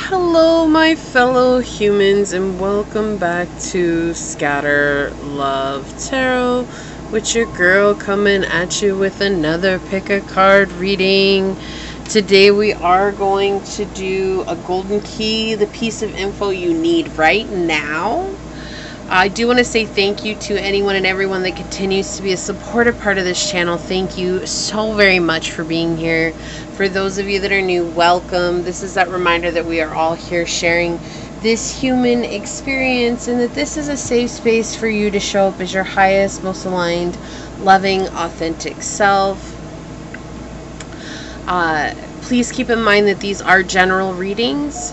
Hello, my fellow humans, and welcome back to Scatter Love Tarot, with your girl coming at you with another pick a card reading. Today we are going to do a golden key, the piece of info you need right now. I do want to say thank you to anyone and everyone that continues to be a supportive part of this channel. Thank you so very much for being here. For those of you that are new, welcome. This is that reminder that we are all here sharing this human experience and that this is a safe space for you to show up as your highest, most aligned, loving, authentic self. Please keep in mind that these are general readings,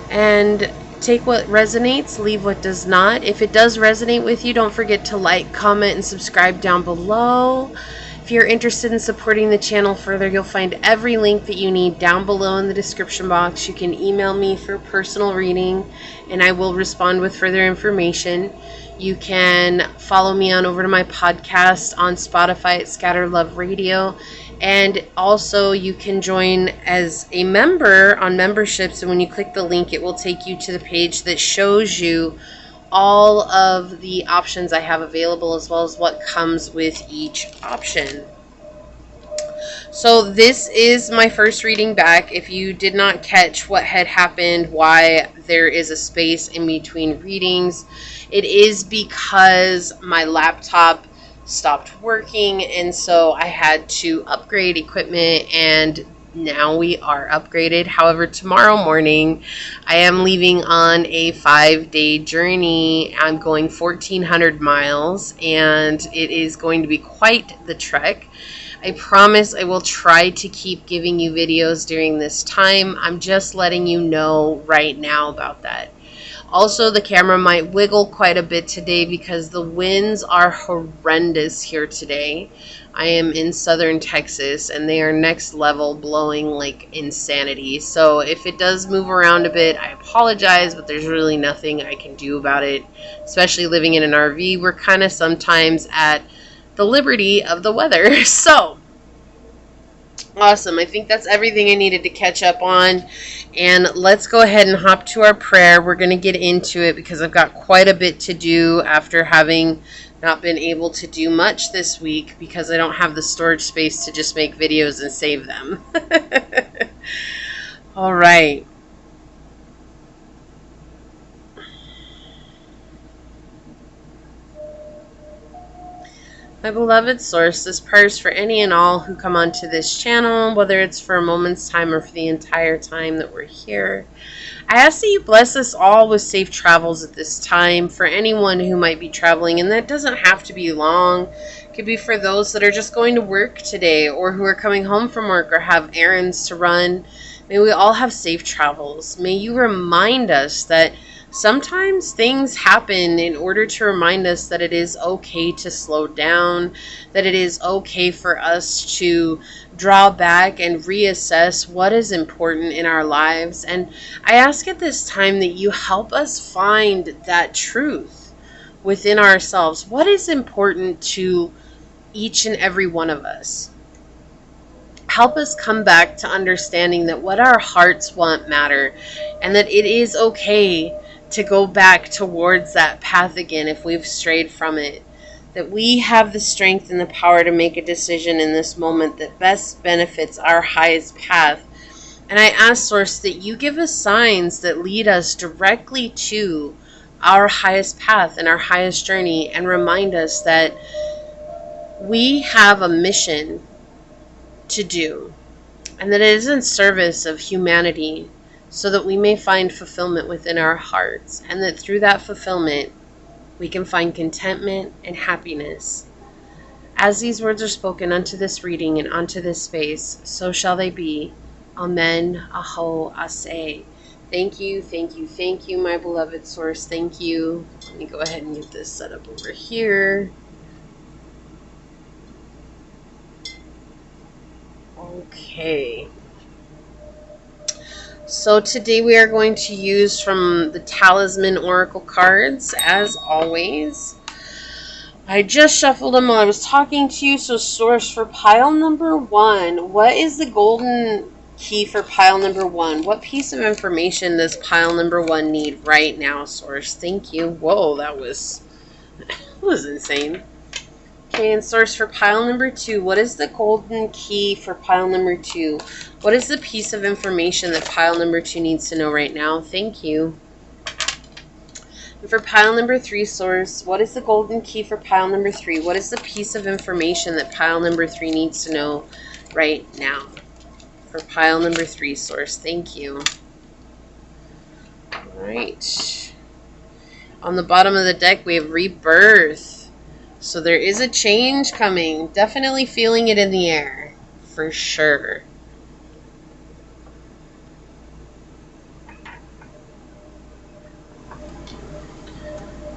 and take what resonates, leave what does not. If it does resonate with you, don't forget to like, comment, and subscribe down below. If you're interested in supporting the channel further, you'll find every link that you need down below in the description box. You can email me for personal reading, and I will respond with further information. You can follow me on over to my podcast on Spotify at Scatter Love Radio. And also you can join as a member on memberships, and when you click the link, it will take you to the page that shows you all of the options I have available, as well as what comes with each option. So this is my first reading back. If you did not catch what had happened, why there is a space in between readings, it is because my laptop stopped working, and so I had to upgrade equipment, and now we are upgraded. However, tomorrow morning I am leaving on a 5-day journey. I'm going 1,400 miles, and it is going to be quite the trek. I promise I will try to keep giving you videos during this time. I'm just letting you know right now about that. Also, the camera might wiggle quite a bit today because the winds are horrendous here today. I am in southern Texas, and they are next level, blowing like insanity. So if it does move around a bit, I apologize, but there's really nothing I can do about it. Especially living in an RV, we're kind of sometimes at the liberty of the weather. So awesome. I think that's everything I needed to catch up on. And let's go ahead and hop to our prayer. We're going to get into it because I've got quite a bit to do after having not been able to do much this week because I don't have the storage space to just make videos and save them. All right. My beloved source, this prayer is for any and all who come onto this channel, whether it's for a moment's time or for the entire time that we're here. I ask that you bless us all with safe travels at this time for anyone who might be traveling, and that doesn't have to be long. It could be for those that are just going to work today or who are coming home from work or have errands to run. May we all have safe travels. May you remind us that sometimes things happen in order to remind us that it is okay to slow down, that it is okay for us to draw back and reassess what is important in our lives. And I ask at this time that you help us find that truth within ourselves. What is important to each and every one of us? Help us come back to understanding that what our hearts want matter, and that it is okay to go back towards that path again if we've strayed from it. That we have the strength and the power to make a decision in this moment that best benefits our highest path. And I ask, Source, that you give us signs that lead us directly to our highest path and our highest journey, and remind us that we have a mission to do, and that it is in service of humanity, so that we may find fulfillment within our hearts, and that through that fulfillment we can find contentment and happiness. As these words are spoken unto this reading and unto this space, so shall they be. Amen. Aho Aseh. Thank you, thank you, thank you, my beloved source. Thank you. Let me go ahead and get this set up over here. Okay. So today we are going to use from the Talisman Oracle cards, as always. I just shuffled them while I was talking to you. So source, for pile number 1, what is the golden key for pile number 1. What piece of information does pile number 1 need right now, Source? Thank you. Whoa, that was insane. Okay, and Source, for pile number 2, what is the golden key for pile number 2? What is the piece of information that pile number 2 needs to know right now? Thank you. And for pile number 3, Source, what is the golden key for pile number 3? What is the piece of information that pile number 3 needs to know right now? For pile number 3, Source, thank you. All right. On the bottom of the deck, we have rebirth. So there is a change coming. Definitely feeling it in the air. For sure.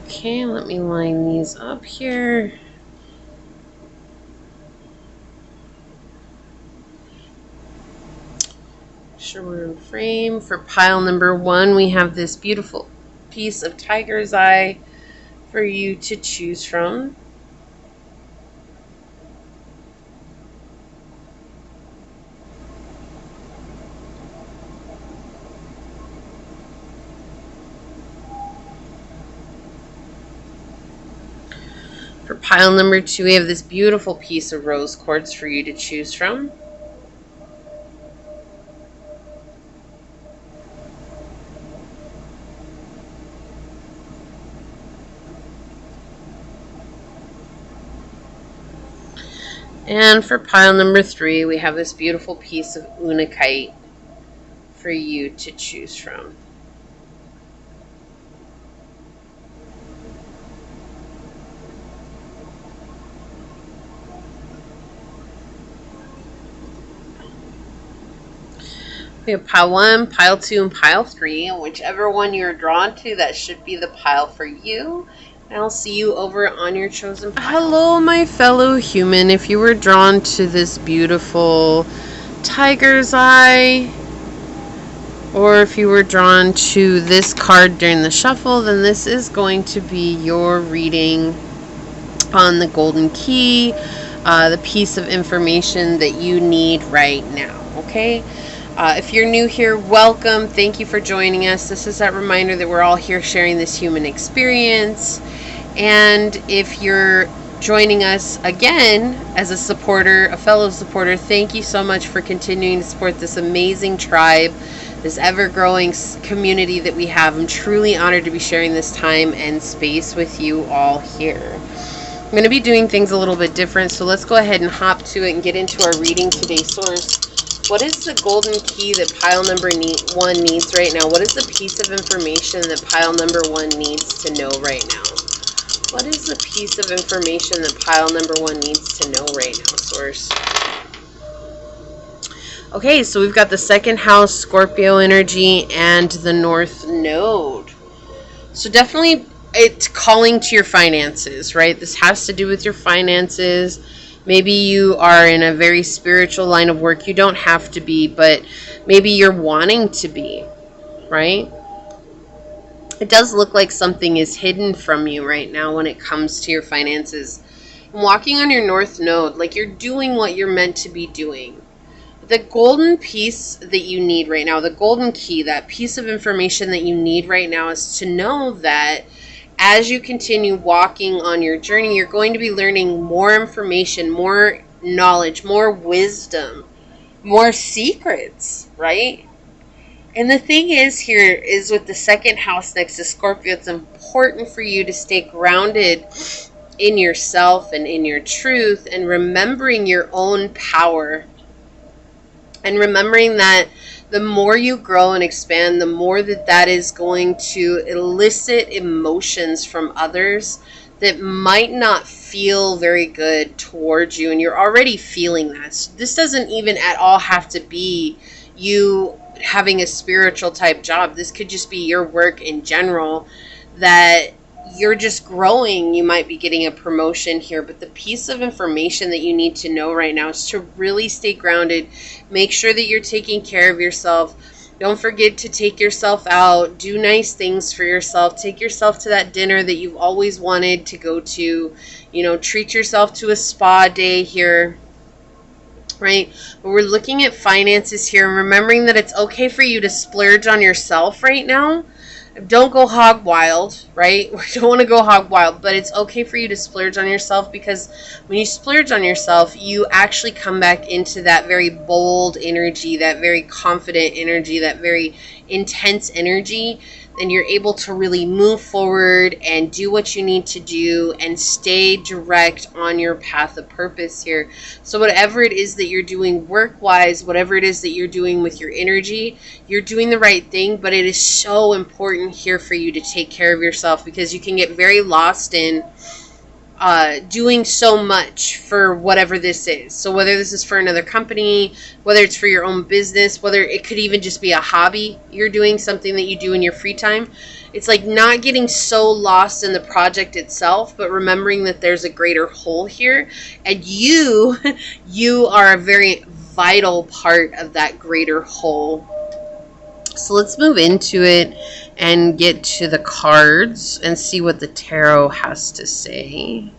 Okay, let me line these up here. Sure we're in frame. For pile number 1, we have this beautiful piece of tiger's eye for you to choose from. For pile number 2, we have this beautiful piece of rose quartz for you to choose from. And for pile number 3, we have this beautiful piece of unakite for you to choose from. We have pile 1, pile 2, and pile 3, and whichever one you're drawn to, that should be the pile for you. And I'll see you over on your chosen pile. Hello, my fellow human. If you were drawn to this beautiful tiger's eye, or if you were drawn to this card during the shuffle, then this is going to be your reading on the golden key, the piece of information that you need right now, okay? If you're new here, welcome. Thank you for joining us. This is that reminder that we're all here sharing this human experience. And if you're joining us again as a supporter, a fellow supporter, thank you so much for continuing to support this amazing tribe, this ever-growing community that we have. I'm truly honored to be sharing this time and space with you all here. I'm going to be doing things a little bit different, so let's go ahead and hop to it and get into our reading today. Source, what is the golden key that pile number 1 needs right now? What is the piece of information that pile number 1 needs to know right now? What is the piece of information that pile number 1 needs to know right now, Source? Okay, so we've got the second house, Scorpio energy, and the North Node. So definitely it's calling to your finances, right? This has to do with your finances. Maybe you are in a very spiritual line of work. You don't have to be, but maybe you're wanting to be, right? It does look like something is hidden from you right now when it comes to your finances. Walking on your North Node, like you're doing what you're meant to be doing. The golden piece that you need right now, the golden key, that piece of information that you need right now is to know that as you continue walking on your journey, you're going to be learning more information, more knowledge, more wisdom, more secrets, right? And the thing is here is with the second house next to Scorpio, it's important for you to stay grounded in yourself and in your truth and remembering your own power. And remembering that the more you grow and expand, the more that is going to elicit emotions from others that might not feel very good towards you. And you're already feeling that. So this doesn't even at all have to be you having a spiritual type job. This could just be your work in general, that you're just growing. You might be getting a promotion here, but the piece of information that you need to know right now is to really stay grounded. Make sure that you're taking care of yourself. Don't forget to take yourself out. Do nice things for yourself. Take yourself to that dinner that you've always wanted to go to. You know, treat yourself to a spa day here. right? But we're looking at finances here and remembering that it's okay for you to splurge on yourself right now. Don't go hog wild, right? We don't want to go hog wild, but it's okay for you to splurge on yourself, because when you splurge on yourself, you actually come back into that very bold energy, that very confident energy, that very intense energy. Then you're able to really move forward and do what you need to do and stay direct on your path of purpose here. So whatever it is that you're doing work-wise, whatever it is that you're doing with your energy, you're doing the right thing, but it is so important here for you to take care of yourself, because you can get very lost in doing so much for whatever this is. So whether this is for another company, whether it's for your own business, whether it could even just be a hobby you're doing, something that you do in your free time, it's like not getting so lost in the project itself, but remembering that there's a greater whole here, and you are a very vital part of that greater whole. So let's move into it and get to the cards and see what the tarot has to say.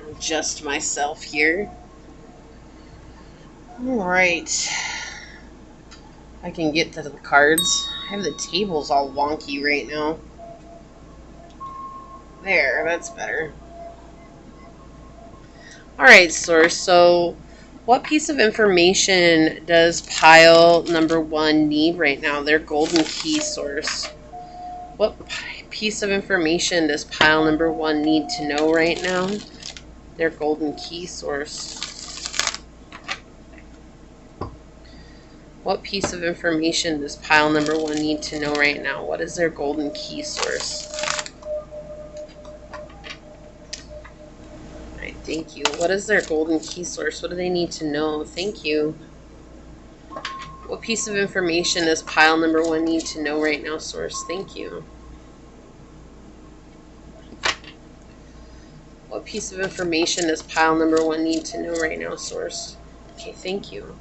Adjust myself here. All right. I can get to the cards. I have the tables all wonky right now. There, that's better. All right, Source. So what piece of information does pile number 1 need right now? Their golden key, Source. What piece of information does pile number 1 need to know right now? Their golden key, Source. What piece of information does pile number 1 need to know right now? What is their golden key, Source? Thank you. What is their golden key, Source? What do they need to know? Thank you. What piece of information does pile number 1 need to know right now, Source? Thank you. What piece of information does pile number 1 need to know right now, Source? Okay, thank you.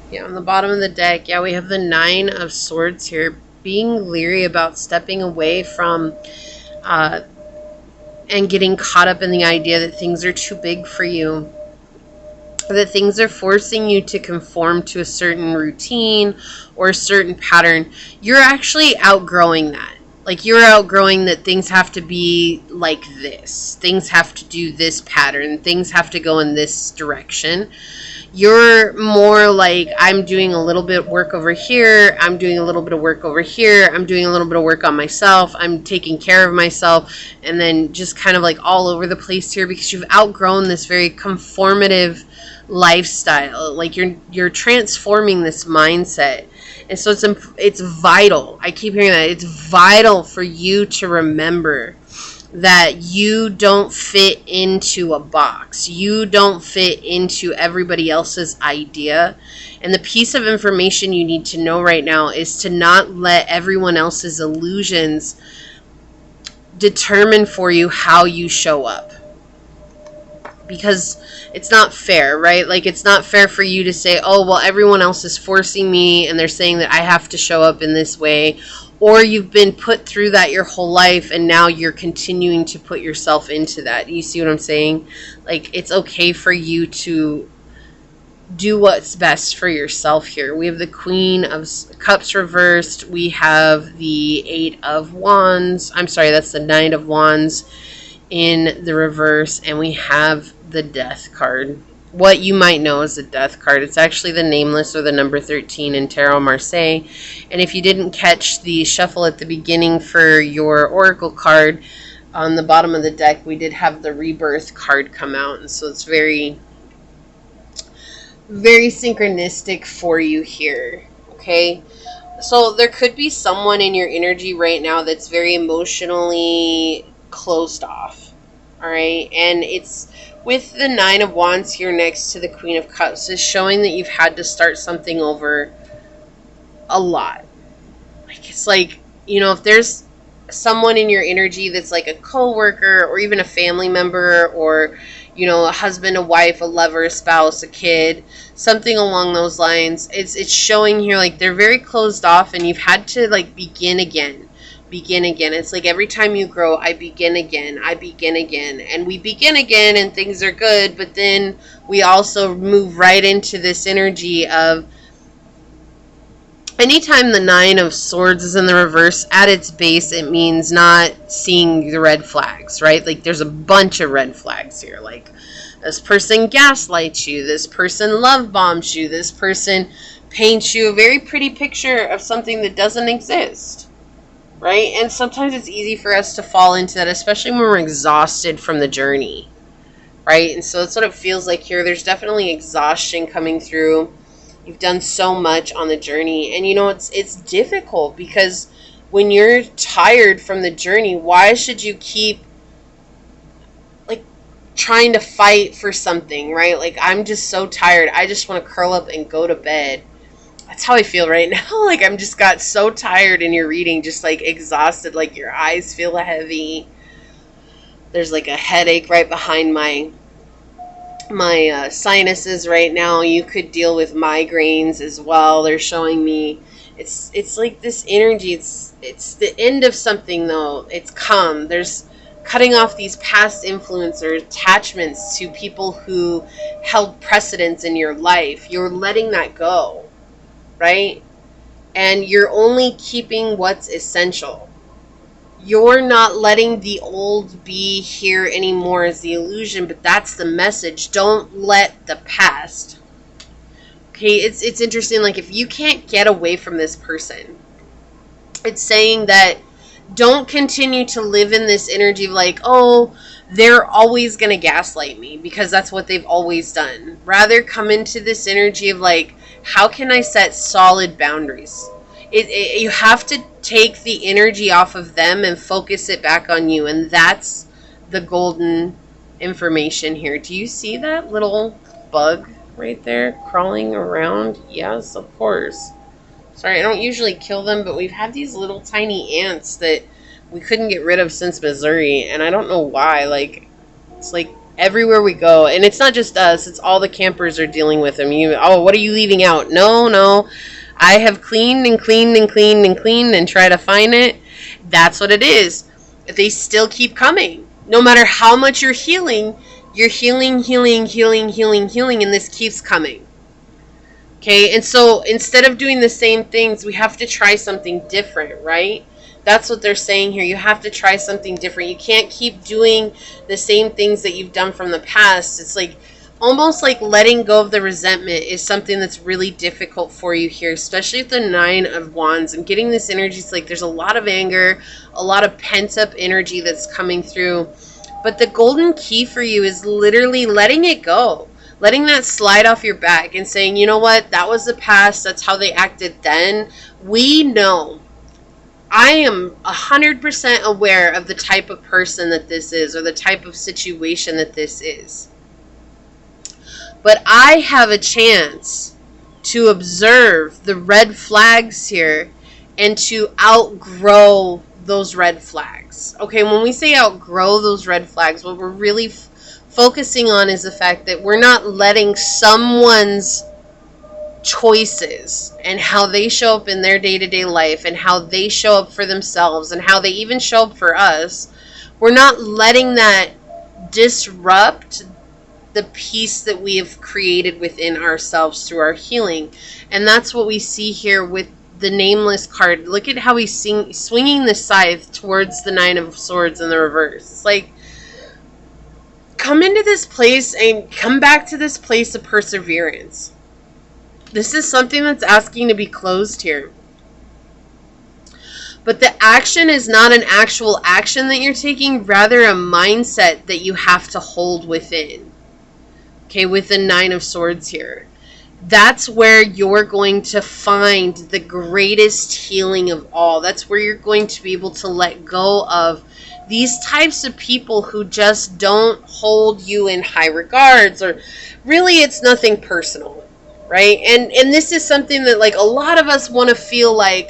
Yeah, on the bottom of the deck, yeah, we have the 9 of Swords here. Being leery about stepping away from and getting caught up in the idea that things are too big for you, that things are forcing you to conform to a certain routine or a certain pattern. You're actually outgrowing that. Like, you're outgrowing that things have to be like this. Things have to do this pattern. Things have to go in this direction. You're more like, I'm doing a little bit of work over here. I'm doing a little bit of work over here. I'm doing a little bit of work on myself. I'm taking care of myself. And then just kind of like all over the place here, because you've outgrown this very conformative lifestyle. Like, you're transforming this mindset. And so it's vital. I keep hearing that. It's vital for you to remember that you don't fit into a box. You don't fit into everybody else's idea. And the piece of information you need to know right now is to not let everyone else's illusions determine for you how you show up. Because it's not fair, right? Like, it's not fair for you to say, oh, well, everyone else is forcing me and they're saying that I have to show up in this way. Or you've been put through that your whole life and now you're continuing to put yourself into that. You see what I'm saying? Like, it's okay for you to do what's best for yourself here. We have the Queen of Cups reversed. We have the 8 of Wands. I'm sorry, that's the 9 of Wands in the reverse. And we have the Death card. What you might know as the Death card. It's actually the Nameless or the number 13 in Tarot Marseille. And if you didn't catch the shuffle at the beginning for your Oracle card, on the bottom of the deck, we did have the Rebirth card come out. And so it's very, very synchronistic for you here. Okay? So there could be someone in your energy right now that's very emotionally closed off. All right? And it's with the 9 of Wands here next to the Queen of Cups is showing that you've had to start something over a lot. Like, it's like, you know, if there's someone in your energy that's like a co-worker or even a family member or, you know, a husband, a wife, a lover, a spouse, a kid, something along those lines, it's showing here like they're very closed off and you've had to like begin again. begin again. It's like every time you grow, I begin again, I begin again. And we begin again and things are good, but then we also move right into this energy of anytime the Nine of Swords is in the reverse, at its base, it means not seeing the red flags, right? Like, there's a bunch of red flags here. Like, this person gaslights you. This person love bombs you. This person paints you a very pretty picture of something that doesn't exist, right? And sometimes it's easy for us to fall into that, especially when we're exhausted from the journey, right? And so that's what it feels like here. There's definitely exhaustion coming through. You've done so much on the journey. And, you know, it's difficult because when you're tired from the journey, why should you keep, like, trying to fight for something, right? Like, I'm just so tired. I just want to curl up and go to bed. That's how I feel right now. Like, I'm just got so tired in your reading, just, like, exhausted. Like, your eyes feel heavy. There's, like, a headache right behind my sinuses right now. You could deal with migraines as well. They're showing me it's like this energy. It's the end of something, though. It's come. There's cutting off these past influence or attachments to people who held precedence in your life. You're letting that go, right? And you're only keeping what's essential. You're not letting the old be here anymore as the illusion, but that's the message. Don't let the past. Okay, it's interesting. Like, if you can't get away from this person, it's saying that don't continue to live in this energy of like, oh, they're always going to gaslight me because that's what they've always done. Rather, come into this energy of like, how can I set solid boundaries? You have to take the energy off of them and focus it back on you. And that's the golden information here. Do you see that little bug right there crawling around? Yes, of course. Sorry, I don't usually kill them, but we've had these little tiny ants that we couldn't get rid of since Missouri. And I don't know why. Like, it's like everywhere we go. And it's not just us. It's all the campers are dealing with them. What are you leaving out? No. I have cleaned and cleaned and cleaned and cleaned and try to find it. That's what it is. They still keep coming. No matter how much you're healing, and this keeps coming. Okay, and so instead of doing the same things, we have to try something different, right? That's what they're saying here. You have to try something different. You can't keep doing the same things that you've done from the past. It's like almost like letting go of the resentment is something that's really difficult for you here, especially with the Nine of Wands. I'm getting this energy. It's like there's a lot of anger, a lot of pent-up energy that's coming through. But the golden key for you is literally letting it go. Letting that slide off your back and saying, you know what? That was the past. That's how they acted then. We know. I am 100% aware of the type of person that this is or the type of situation that this is. But I have a chance to observe the red flags here and to outgrow those red flags. Okay, when we say outgrow those red flags, what we're really focusing on is the fact that we're not letting someone's choices and how they show up in their day-to-day life and how they show up for themselves and how they even show up for us. We're not letting that disrupt the peace that we have created within ourselves through our healing. And that's what we see here with the Nameless card. Look at how he's swinging the scythe towards the Nine of Swords in the reverse. It's like, come into this place and come back to this place of perseverance. This is something that's asking to be closed here. But the action is not an actual action that you're taking, rather a mindset that you have to hold within. Okay, with the Nine of Swords here. That's where you're going to find the greatest healing of all. That's where you're going to be able to let go of these types of people who just don't hold you in high regards, or really it's nothing personal, right? And this is something that like a lot of us want to feel like,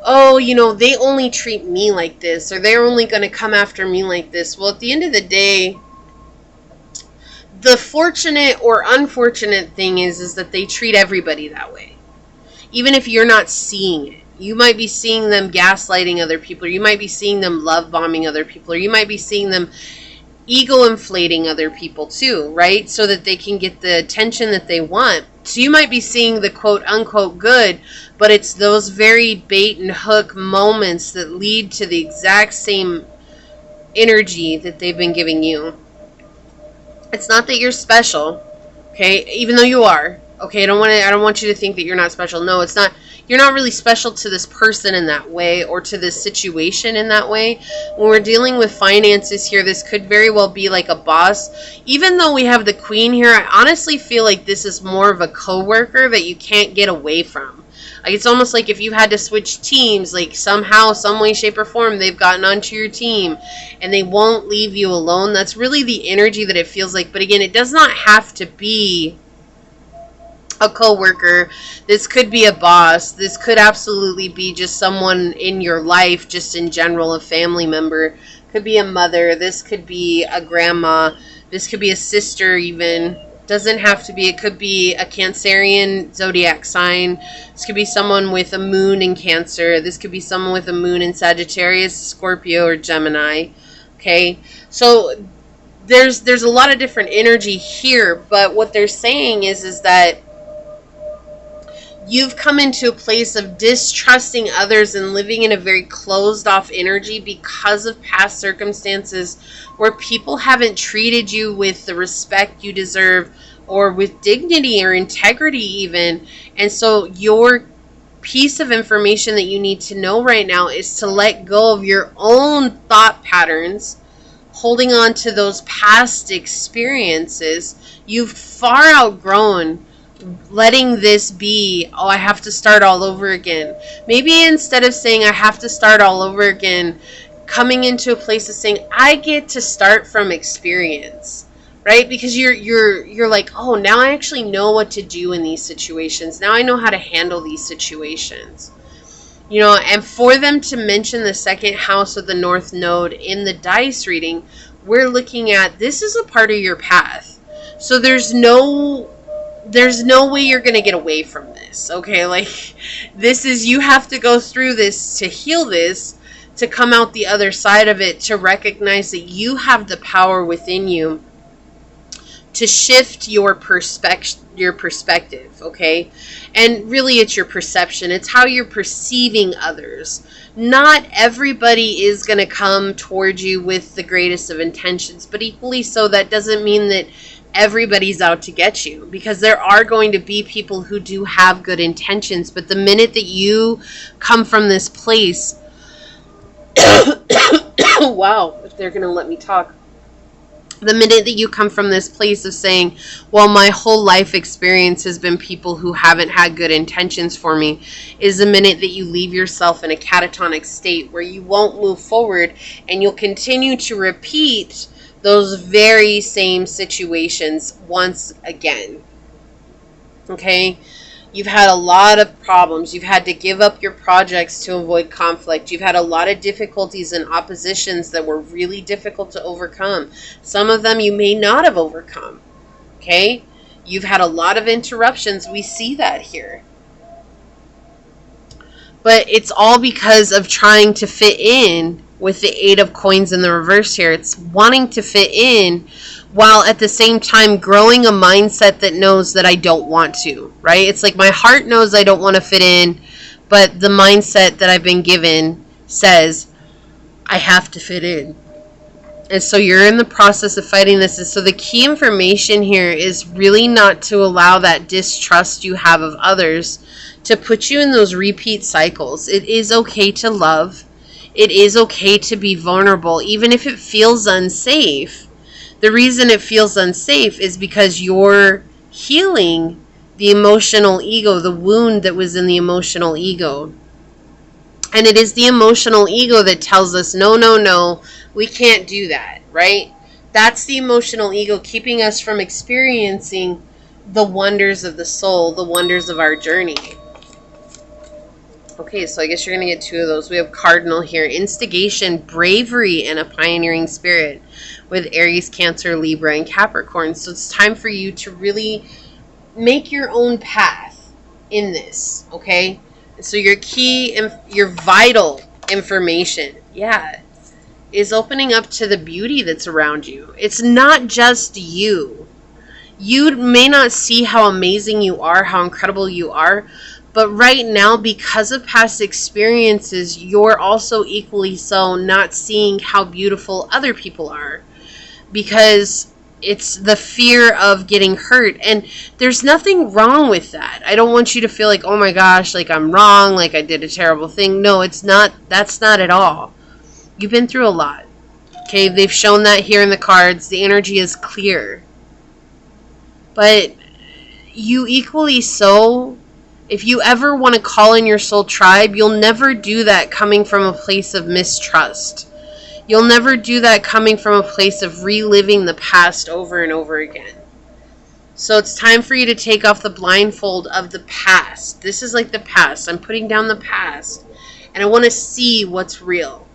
oh, you know, they only treat me like this, or they're only going to come after me like this. Well, at the end of the day, the fortunate or unfortunate thing is that they treat everybody that way, even if you're not seeing it. You might be seeing them gaslighting other people, or you might be seeing them love bombing other people, or you might be seeing them ego inflating other people too, right? So that they can get the attention that they want. So you might be seeing the quote unquote good, but it's those very bait and hook moments that lead to the exact same energy that they've been giving you. It's not that you're special, okay? Even though you are, okay? I don't want you to think that you're not special. No, it's not. You're not really special to this person in that way, or to this situation in that way. When we're dealing with finances here, this could very well be like a boss. Even though we have the queen here, I honestly feel like this is more of a coworker that you can't get away from. Like, it's almost like if you had to switch teams, like somehow, some way, shape, or form, they've gotten onto your team and they won't leave you alone. That's really the energy that it feels like. But again, it does not have to be a co-worker. This could be a boss. This could absolutely be just someone in your life, just in general, a family member. Could be a mother. This could be a grandma. This could be a sister even. Doesn't have to be. It could be a Cancerian zodiac sign. This could be someone with a moon in Cancer. This could be someone with a moon in Sagittarius, Scorpio, or Gemini. Okay, so there's a lot of different energy here, but what they're saying is that you've come into a place of distrusting others and living in a very closed off energy because of past circumstances where people haven't treated you with the respect you deserve, or with dignity or integrity even. And so your piece of information that you need to know right now is to let go of your own thought patterns, holding on to those past experiences. You've far outgrown letting this be, oh, I have to start all over again. Maybe instead of saying I have to start all over again, coming into a place of saying I get to start from experience, right? Because you're like, oh, now I actually know what to do in these situations. Now I know how to handle these situations. You know, and for them to mention the second house of the North Node in the dice reading, we're looking at this is a part of your path. So there's no way you're going to get away from this, okay? Like, this is, you have to go through this to heal this, to come out the other side of it, to recognize that you have the power within you to shift your perspective, okay? And really it's your perception. It's how you're perceiving others. Not everybody is going to come towards you with the greatest of intentions, but equally so, that doesn't mean that everybody's out to get you, because there are going to be people who do have good intentions. But the minute that you come from this place, wow, if they're going to let me talk. The minute that you come from this place of saying, well, my whole life experience has been people who haven't had good intentions for me, is the minute that you leave yourself in a catatonic state where you won't move forward, and you'll continue to repeat those very same situations once again. Okay? You've had a lot of problems. You've had to give up your projects to avoid conflict. You've had a lot of difficulties and oppositions that were really difficult to overcome. Some of them you may not have overcome. Okay? You've had a lot of interruptions. We see that here. But it's all because of trying to fit in with the 8 of coins in the reverse here. It's wanting to fit in while at the same time growing a mindset that knows that I don't want to, right? It's like my heart knows I don't want to fit in, but the mindset that I've been given says I have to fit in. And so you're in the process of fighting this. And so the key information here is really not to allow that distrust you have of others to put you in those repeat cycles. It is okay to love. It is okay to be vulnerable, even if it feels unsafe. The reason it feels unsafe is because you're healing the emotional ego, the wound that was in the emotional ego. And it is the emotional ego that tells us, no, we can't do that, right? That's the emotional ego keeping us from experiencing the wonders of the soul, the wonders of our journey. Okay, so I guess you're going to get 2 of those. We have Cardinal here. Instigation, bravery, and a pioneering spirit with Aries, Cancer, Libra, and Capricorn. So it's time for you to really make your own path in this, okay? So your your vital information, yeah, is opening up to the beauty that's around you. It's not just you. You may not see how amazing you are, how incredible you are, but right now, because of past experiences, you're also equally so not seeing how beautiful other people are. Because it's the fear of getting hurt. And there's nothing wrong with that. I don't want you to feel like, oh my gosh, like I'm wrong, like I did a terrible thing. No, it's not. That's not at all. You've been through a lot. Okay, they've shown that here in the cards. The energy is clear. But you equally so, if you ever want to call in your soul tribe, you'll never do that coming from a place of mistrust. You'll never do that coming from a place of reliving the past over and over again. So it's time for you to take off the blindfold of the past. This is like the past. I'm putting down the past. And I want to see what's real.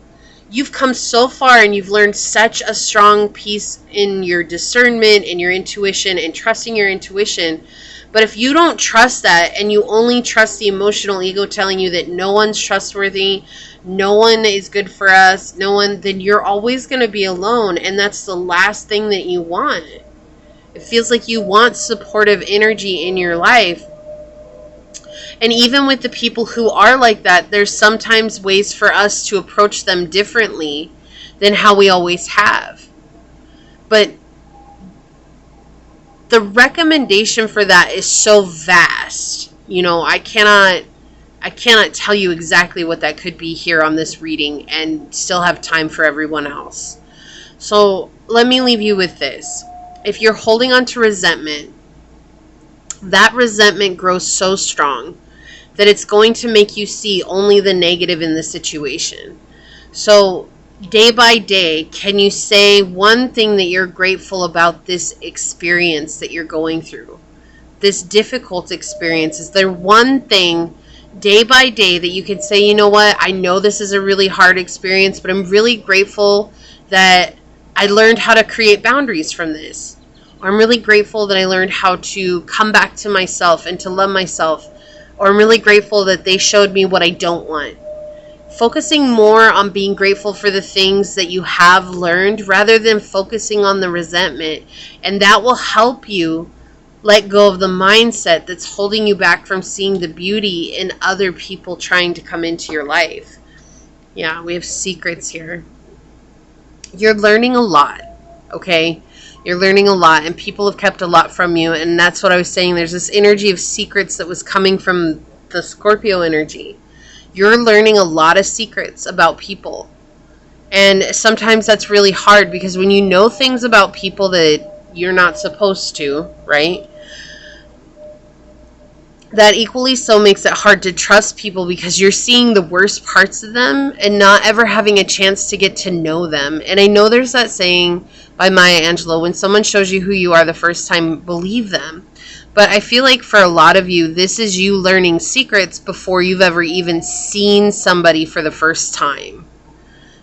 You've come so far and you've learned such a strong piece in your discernment and your intuition and trusting your intuition. But if you don't trust that and you only trust the emotional ego telling you that no one's trustworthy, no one is good for us, no one, then you're always going to be alone. And that's the last thing that you want. It feels like you want supportive energy in your life. And even with the people who are like that, there's sometimes ways for us to approach them differently than how we always have. But the recommendation for that is so vast. You know, I cannot tell you exactly what that could be here on this reading and still have time for everyone else. So let me leave you with this. If you're holding on to resentment, that resentment grows so strong that it's going to make you see only the negative in the situation. So day by day, can you say one thing that you're grateful about this experience that you're going through? This difficult experience. Is there one thing day by day that you can say, you know what, I know this is a really hard experience, but I'm really grateful that I learned how to create boundaries from this. Or I'm really grateful that I learned how to come back to myself and to love myself. Or I'm really grateful that they showed me what I don't want. Focusing more on being grateful for the things that you have learned rather than focusing on the resentment. And that will help you let go of the mindset that's holding you back from seeing the beauty in other people trying to come into your life. Yeah, we have secrets here. You're learning a lot, okay? You're learning a lot, and people have kept a lot from you, and that's what I was saying. There's this energy of secrets that was coming from the Scorpio energy. You're learning a lot of secrets about people. And sometimes that's really hard because when you know things about people that you're not supposed to, right? That equally so makes it hard to trust people because you're seeing the worst parts of them and not ever having a chance to get to know them. And I know there's that saying by Maya Angelou, when someone shows you who you are the first time, believe them. But I feel like for a lot of you, this is you learning secrets before you've ever even seen somebody for the first time.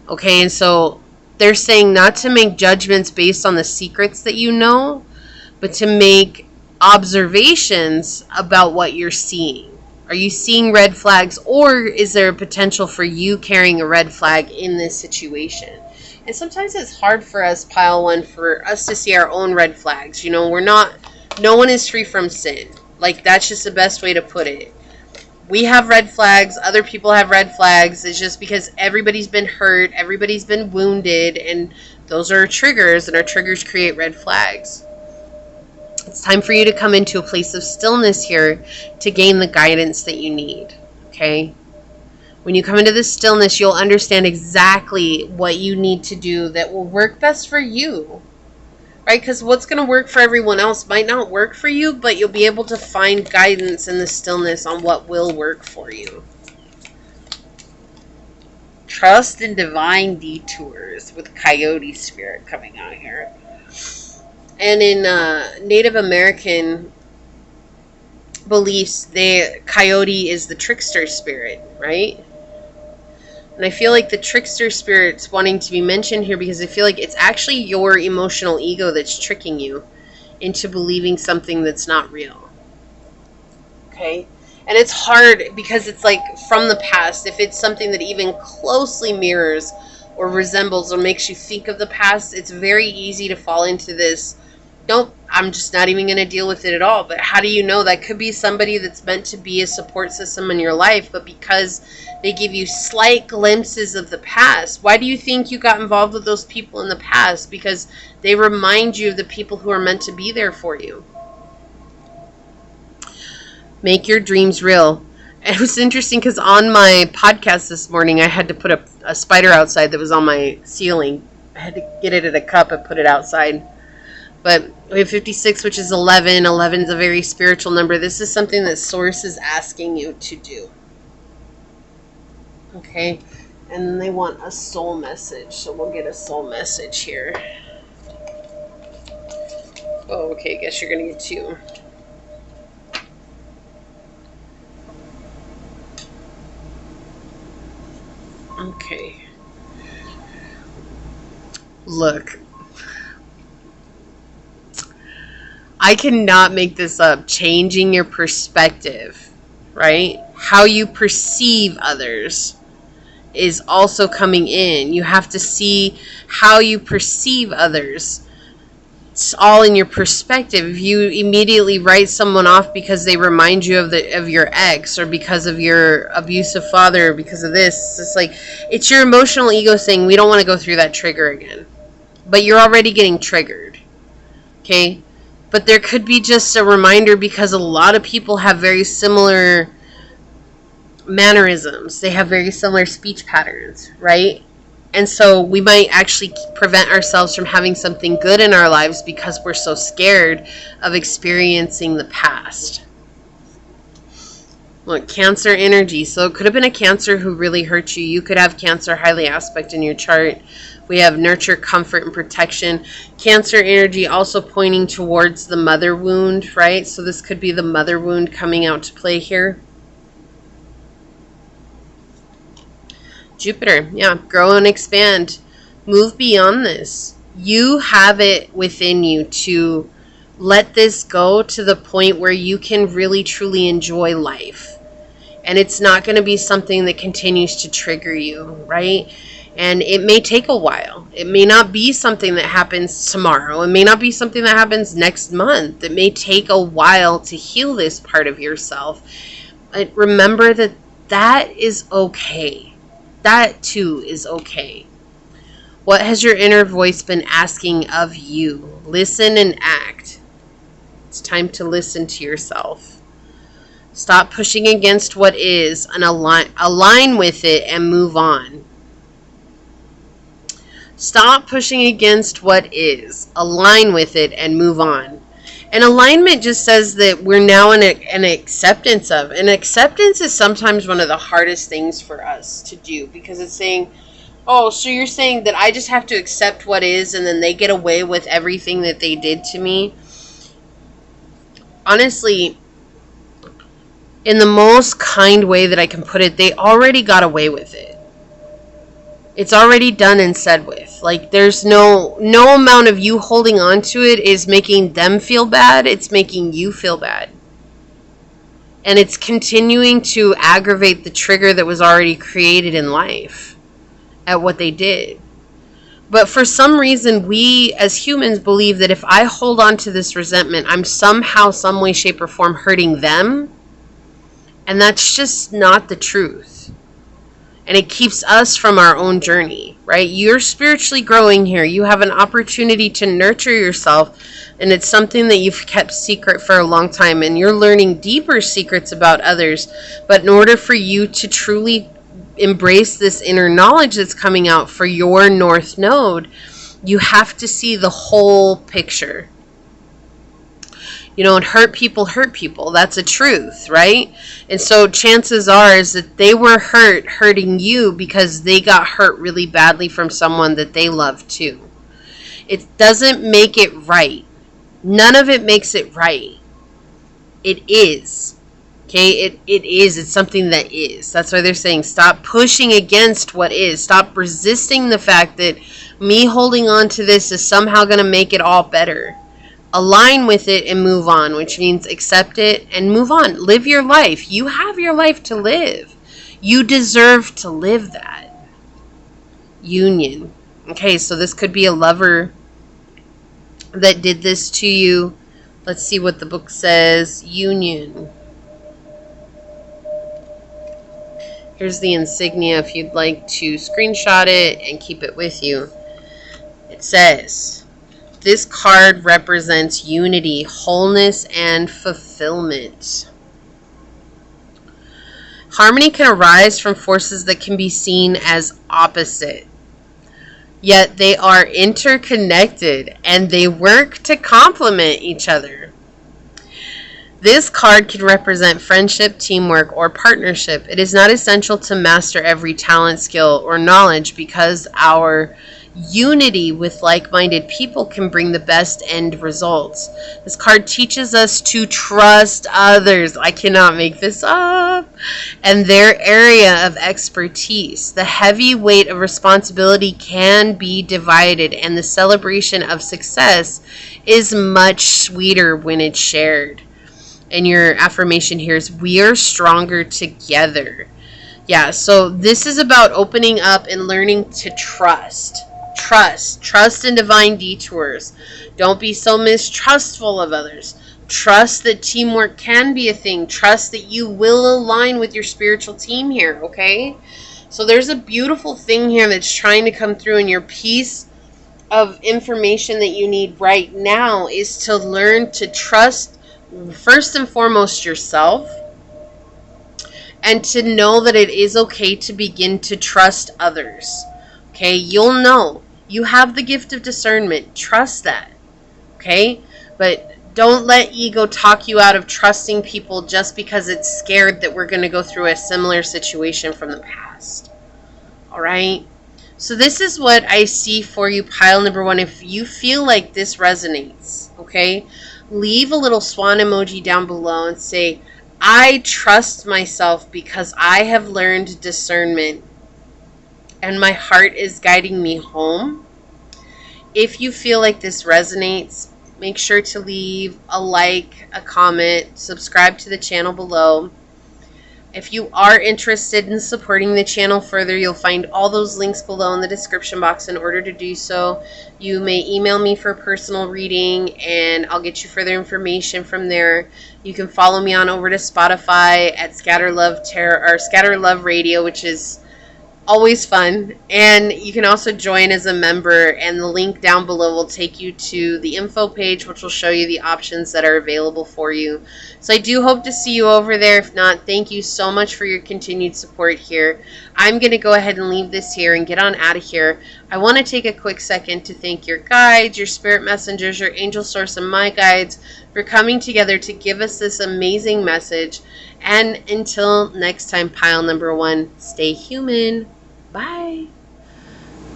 Okay, and so they're saying not to make judgments based on the secrets that you know, but to make observations about what you're seeing. Are you seeing red flags, or is there a potential for you carrying a red flag in this situation? And sometimes it's hard for us, pile one, for us to see our own red flags. You know, no one is free from sin. Like, that's just the best way to put it. We have red flags, other people have red flags. It's just because everybody's been hurt, everybody's been wounded, and those are triggers, and our triggers create red flags. It's time for you to come into a place of stillness here to gain the guidance that you need, okay? When you come into this stillness, you'll understand exactly what you need to do that will work best for you, right? Because what's going to work for everyone else might not work for you, but you'll be able to find guidance in the stillness on what will work for you. Trust in divine detours with Coyote Spirit coming out here. And in Native American beliefs, Coyote is the trickster spirit, right? And I feel like the trickster spirit's wanting to be mentioned here because I feel like it's actually your emotional ego that's tricking you into believing something that's not real. Okay? And it's hard because it's like from the past. If it's something that even closely mirrors or resembles or makes you think of the past, it's very easy to fall into this, nope, I'm just not even going to deal with it at all. But how do you know? That could be somebody that's meant to be a support system in your life, but because they give you slight glimpses of the past, why do you think you got involved with those people in the past? Because they remind you of the people who are meant to be there for you. Make your dreams real. It was interesting because on my podcast this morning, I had to put a spider outside that was on my ceiling. I had to get it in a cup and put it outside. But we have 56, which is 11. 11 is a very spiritual number. This is something that Source is asking you to do. Okay? And then they want a soul message. So we'll get a soul message here. Oh, okay. I guess you're going to get 2. Okay. Look. I cannot make this up. Changing your perspective, right? How you perceive others is also coming in. You have to see how you perceive others. It's all in your perspective. If you immediately write someone off because they remind you of your ex, or because of your abusive father, or because of this, it's like, it's your emotional ego saying, we don't want to go through that trigger again. But you're already getting triggered. Okay? But there could be just a reminder, because a lot of people have very similar mannerisms. They have very similar speech patterns, right? And so we might actually prevent ourselves from having something good in our lives because we're so scared of experiencing the past. Look, Cancer energy. So it could have been a Cancer who really hurt you. You could have Cancer highly aspect in your chart. We have nurture, comfort, and protection. Cancer energy also pointing towards the mother wound, right? So this could be the mother wound coming out to play here. Jupiter, yeah, grow and expand. Move beyond this. You have it within you to let this go to the point where you can really, truly enjoy life. And it's not going to be something that continues to trigger you, right? And it may take a while. It may not be something that happens tomorrow. It may not be something that happens next month. It may take a while to heal this part of yourself. But remember that that is okay. That too is okay. What has your inner voice been asking of you? Listen and act. It's time to listen to yourself. Stop pushing against what is and align with it and move on. Stop pushing against what is. Align with it and move on. And alignment just says that we're now in an acceptance of. And acceptance is sometimes one of the hardest things for us to do, because it's saying, oh, so you're saying that I just have to accept what is and then they get away with everything that they did to me? Honestly, in the most kind way that I can put it, they already got away with it. It's already done and said with. Like, there's no amount of you holding on to it is making them feel bad. It's making you feel bad. And it's continuing to aggravate the trigger that was already created in life at what they did. But for some reason, we as humans believe that if I hold on to this resentment, I'm somehow, some way, shape, or form hurting them. And that's just not the truth. And it keeps us from our own journey, right? You're spiritually growing here. You have an opportunity to nurture yourself. And it's something that you've kept secret for a long time. And you're learning deeper secrets about others. But in order for you to truly embrace this inner knowledge that's coming out for your North Node, you have to see the whole picture. You know, and hurt people. That's a truth, right? And so chances are is that they were hurting you because they got hurt really badly from someone that they love too. It doesn't make it right. None of it makes it right. It is. Okay? It is. It's something that is. That's why they're saying stop pushing against what is. Stop resisting the fact that me holding on to this is somehow going to make it all better. align with it and move on, which means accept it and move on. Live your life. You have your life to live. You deserve to live that. Union. Okay, so this could be a lover that did this to you. Let's see what the book says. Union. Here's the insignia if you'd like to screenshot it and keep it with you. It says, this card represents unity, wholeness, and fulfillment. Harmony can arise from forces that can be seen as opposite, yet they are interconnected and they work to complement each other. This card can represent friendship, teamwork, or partnership. It is not essential to master every talent, skill, or knowledge because our unity with like-minded people can bring the best end results. This card teaches us to trust others. I cannot make this up. And their area of expertise. The heavy weight of responsibility can be divided, and the celebration of success is much sweeter when it's shared. And your affirmation here is, we are stronger together. Yeah, so this is about opening up and learning to trust. Trust in divine detours. Don't be so mistrustful of others. Trust that teamwork can be a thing. Trust that you will align with your spiritual team here, okay? So there's a beautiful thing here that's trying to come through, and your piece of information that you need right now is to learn to trust, first and foremost, yourself, and to know that it is okay to begin to trust others. Okay, you'll know. You have the gift of discernment. Trust that. Okay? But don't let ego talk you out of trusting people just because it's scared that we're going to go through a similar situation from the past. All right? So this is what I see for you, pile number one. If you feel like this resonates, okay, leave a little swan emoji down below and say, I trust myself because I have learned discernment and my heart is guiding me home. If you feel like this resonates, make sure to leave a like, a comment, subscribe to the channel below. If you are interested in supporting the channel further, you'll find all those links below in the description box. In order to do so, you may email me for a personal reading and I'll get you further information from there. You can follow me on over to Spotify at scatterlovetarot or Scatterlove Radio, which is always fun. And you can also join as a member, and the link down below will take you to the info page, which will show you the options that are available for you. So I do hope to see you over there. If not, thank you so much for your continued support here. I'm going to go ahead and leave this here and get on out of here. I want to take a quick second to thank your guides, your spirit messengers, your angel source, and my guides for coming together to give us this amazing message. And until next time, pile number one, stay human. Bye.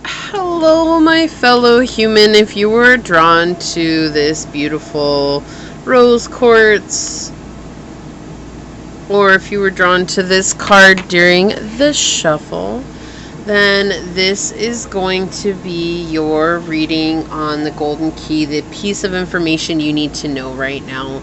Hello, my fellow human. If you were drawn to this beautiful rose quartz, or if you were drawn to this card during the shuffle, then this is going to be your reading on the golden key, the piece of information you need to know right now.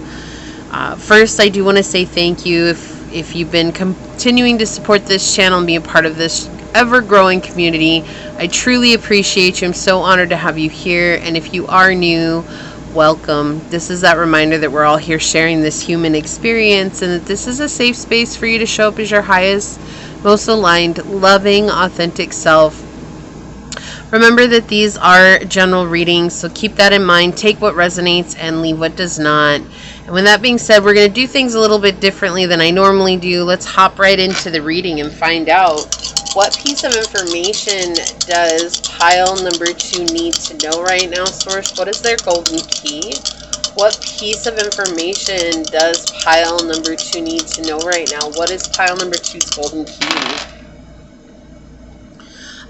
First, I do want to say thank you if you've been continuing to support this channel and be a part of this ever-growing community. I truly appreciate you. I'm so honored to have you here. And if you are new, welcome. This is that reminder that we're all here sharing this human experience, and that this is a safe space for you to show up as your highest, most aligned, loving, authentic self. Remember that these are general readings, so keep that in mind. Take what resonates and leave what does not. And with that being said, we're going to do things a little bit differently than I normally do. Let's hop right into the reading and find out, what piece of information does pile number two need to know right now, Source? What is their golden key? What piece of information does pile number two need to know right now? What is pile number two's golden key?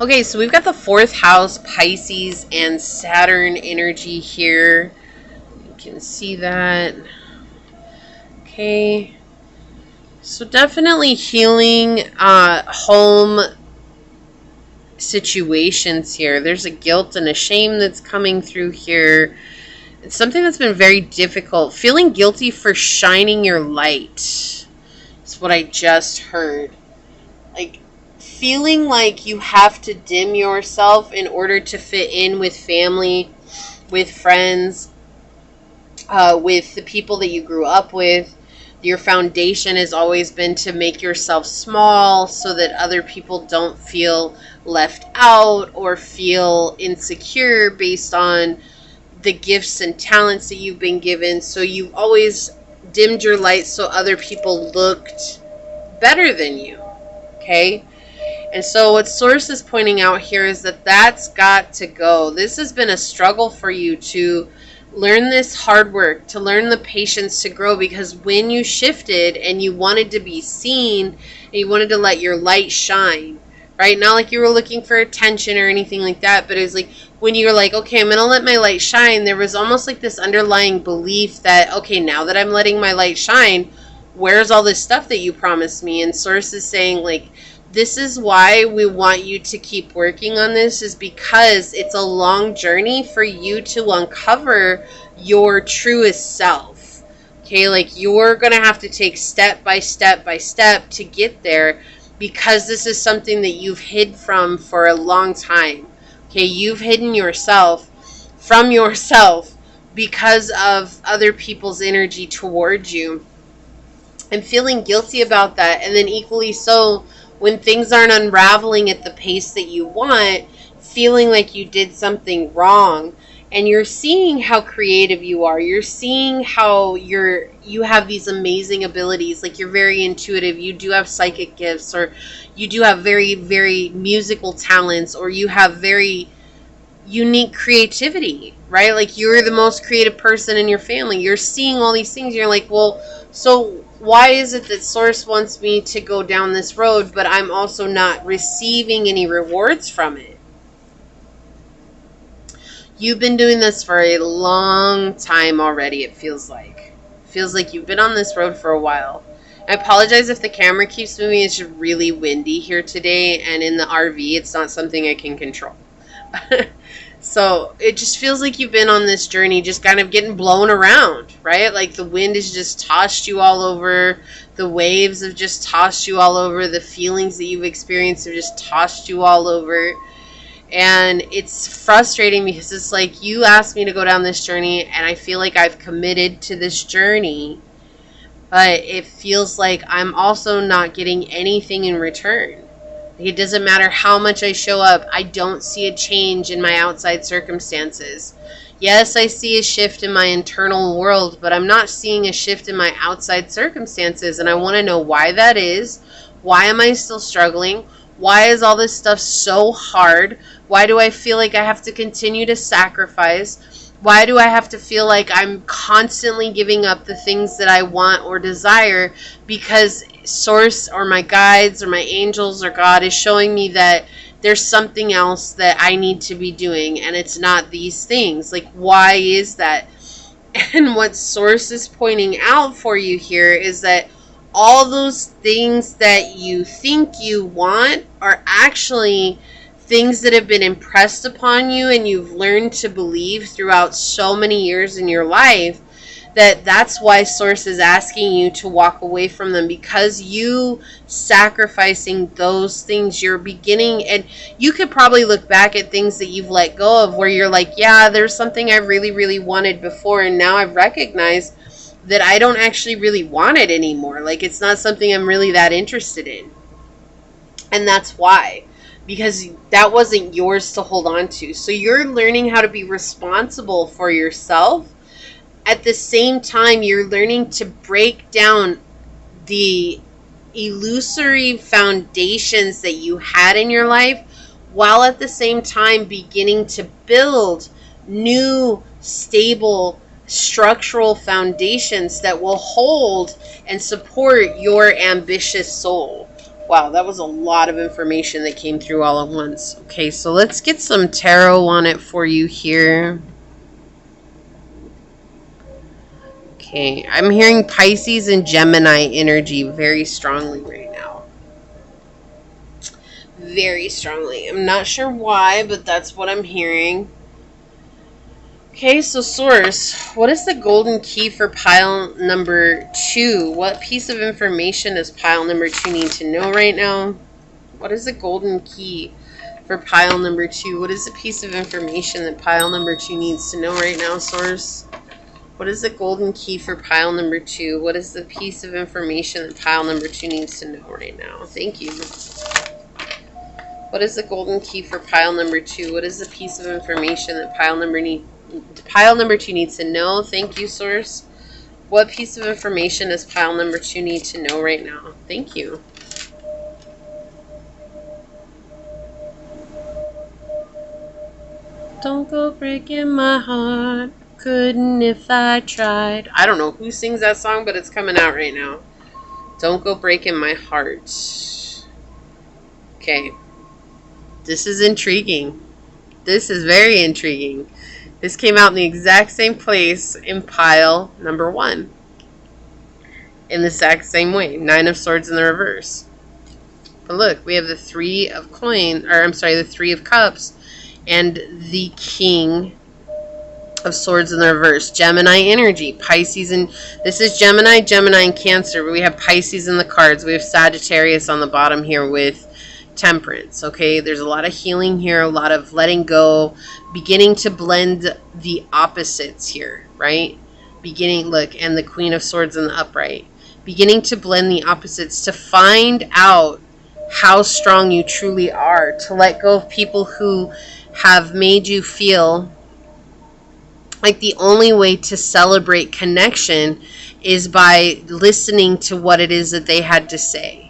Okay, so we've got the fourth house, Pisces, and Saturn energy here. You can see that. Okay. So definitely healing home situations here. There's a guilt and a shame that's coming through here. It's something that's been very difficult. Feeling guilty for shining your light. That's what I just heard. Like, feeling like you have to dim yourself in order to fit in with family, with friends, with the people that you grew up with. Your foundation has always been to make yourself small so that other people don't feel left out or feel insecure based on the gifts and talents that you've been given. So you've always dimmed your light so other people looked better than you. Okay? And so what Source is pointing out here is that that's got to go. This has been a struggle for you to learn this hard work, to learn the patience to grow, because when you shifted and you wanted to be seen and you wanted to let your light shine, right? Not like you were looking for attention or anything like that, but it was like when you were like, okay, I'm going to let my light shine, there was almost like this underlying belief that, okay, now that I'm letting my light shine, where's all this stuff that you promised me? And Source is saying, like, this is why we want you to keep working on this, is because it's a long journey for you to uncover your truest self. Okay, like you're going to have to take step by step by step to get there, because this is something that you've hid from for a long time. Okay, you've hidden yourself from yourself because of other people's energy towards you, and feeling guilty about that. And then equally so, when things aren't unraveling at the pace that you want, feeling like you did something wrong. And you're seeing how creative you are. You're seeing how you have these amazing abilities. Like, you're very intuitive. You do have psychic gifts, or you do have very, very musical talents, or you have very unique creativity, right? Like, you're the most creative person in your family. You're seeing all these things. You're like, well, so why is it that Source wants me to go down this road, but I'm also not receiving any rewards from it? You've been doing this for a long time already, it feels like. It feels like you've been on this road for a while. I apologize if the camera keeps moving. It's just really windy here today, and in the RV, it's not something I can control. So it just feels like you've been on this journey just kind of getting blown around, right? Like the wind has just tossed you all over. The waves have just tossed you all over. The feelings that you've experienced have just tossed you all over. And it's frustrating because it's like, you asked me to go down this journey and I feel like I've committed to this journey, but it feels like I'm also not getting anything in return. It doesn't matter how much I show up, I don't see a change in my outside circumstances. Yes, I see a shift in my internal world, but I'm not seeing a shift in my outside circumstances, and I want to know why that is. Why am I still struggling? Why is all this stuff so hard? Why do I feel like I have to continue to sacrifice? Why do I have to feel like I'm constantly giving up the things that I want or desire because Source or my guides or my angels or God is showing me that there's something else that I need to be doing, and it's not these things? Like, why is that? And what Source is pointing out for you here is that all those things that you think you want are actually things that have been impressed upon you, and you've learned to believe throughout so many years in your life, that's why Source is asking you to walk away from them, because you sacrificing those things, you're beginning. And you could probably look back at things that you've let go of where you're like, yeah, there's something I really, really wanted before, and now I've recognized that I don't actually really want it anymore. Like, it's not something I'm really that interested in. And that's why. Because that wasn't yours to hold on to. So you're learning how to be responsible for yourself. At the same time, you're learning to break down the illusory foundations that you had in your life, while at the same time beginning to build new, stable, structural foundations that will hold and support your ambitious soul. Wow, that was a lot of information that came through all at once. Okay, so let's get some tarot on it for you here. Okay, I'm hearing Pisces and Gemini energy very strongly right now. Very strongly. I'm not sure why, but that's what I'm hearing. Okay, so Source, what is the golden key for pile number 2? What piece of information does pile number 2 need to know right now? What is the golden key for pile number 2? What is the piece of information that pile number 2 needs to know right now, Source? What is the golden key for pile number 2? What is the piece of information that pile number 2 needs to know right now? Thank you. What is the golden key for pile number 2? What is the piece of information that pile number 2 needs to know? Thank you, Source. What piece of information does pile number 2 need to know right now? Thank you. Don't go breaking my heart. Couldn't if I tried. I don't know who sings that song, but it's coming out right now. Don't go breaking my heart. Okay. This is intriguing. This is very intriguing. This came out in the exact same place in pile number 1. In the exact same way. 9 of Swords in the reverse. But look, we have the 3 of the 3 of Cups and the King of Swords in the reverse. Gemini energy. Pisces, and this is Gemini, and Cancer. But we have Pisces in the cards. We have Sagittarius on the bottom here with Temperance. Okay, there's a lot of healing here, a lot of letting go, beginning to blend the opposites here, right? Look, and the Queen of Swords in the upright. Beginning to blend the opposites to find out how strong you truly are, to let go of people who have made you feel like the only way to celebrate connection is by listening to what it is that they had to say.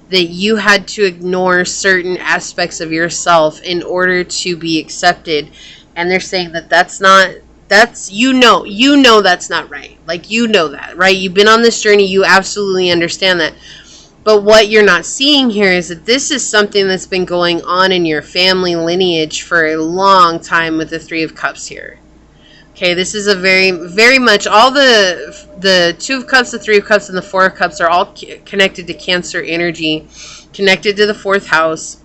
That you had to ignore certain aspects of yourself in order to be accepted. And they're saying that that's not right. Like, you know that, right? You've been on this journey. You absolutely understand that. But what you're not seeing here is that this is something that's been going on in your family lineage for a long time with the 3 of Cups here. Okay, this is a very, very much, all the 2 of Cups, the 3 of Cups, and the 4 of Cups are all connected to Cancer energy, connected to the 4th house.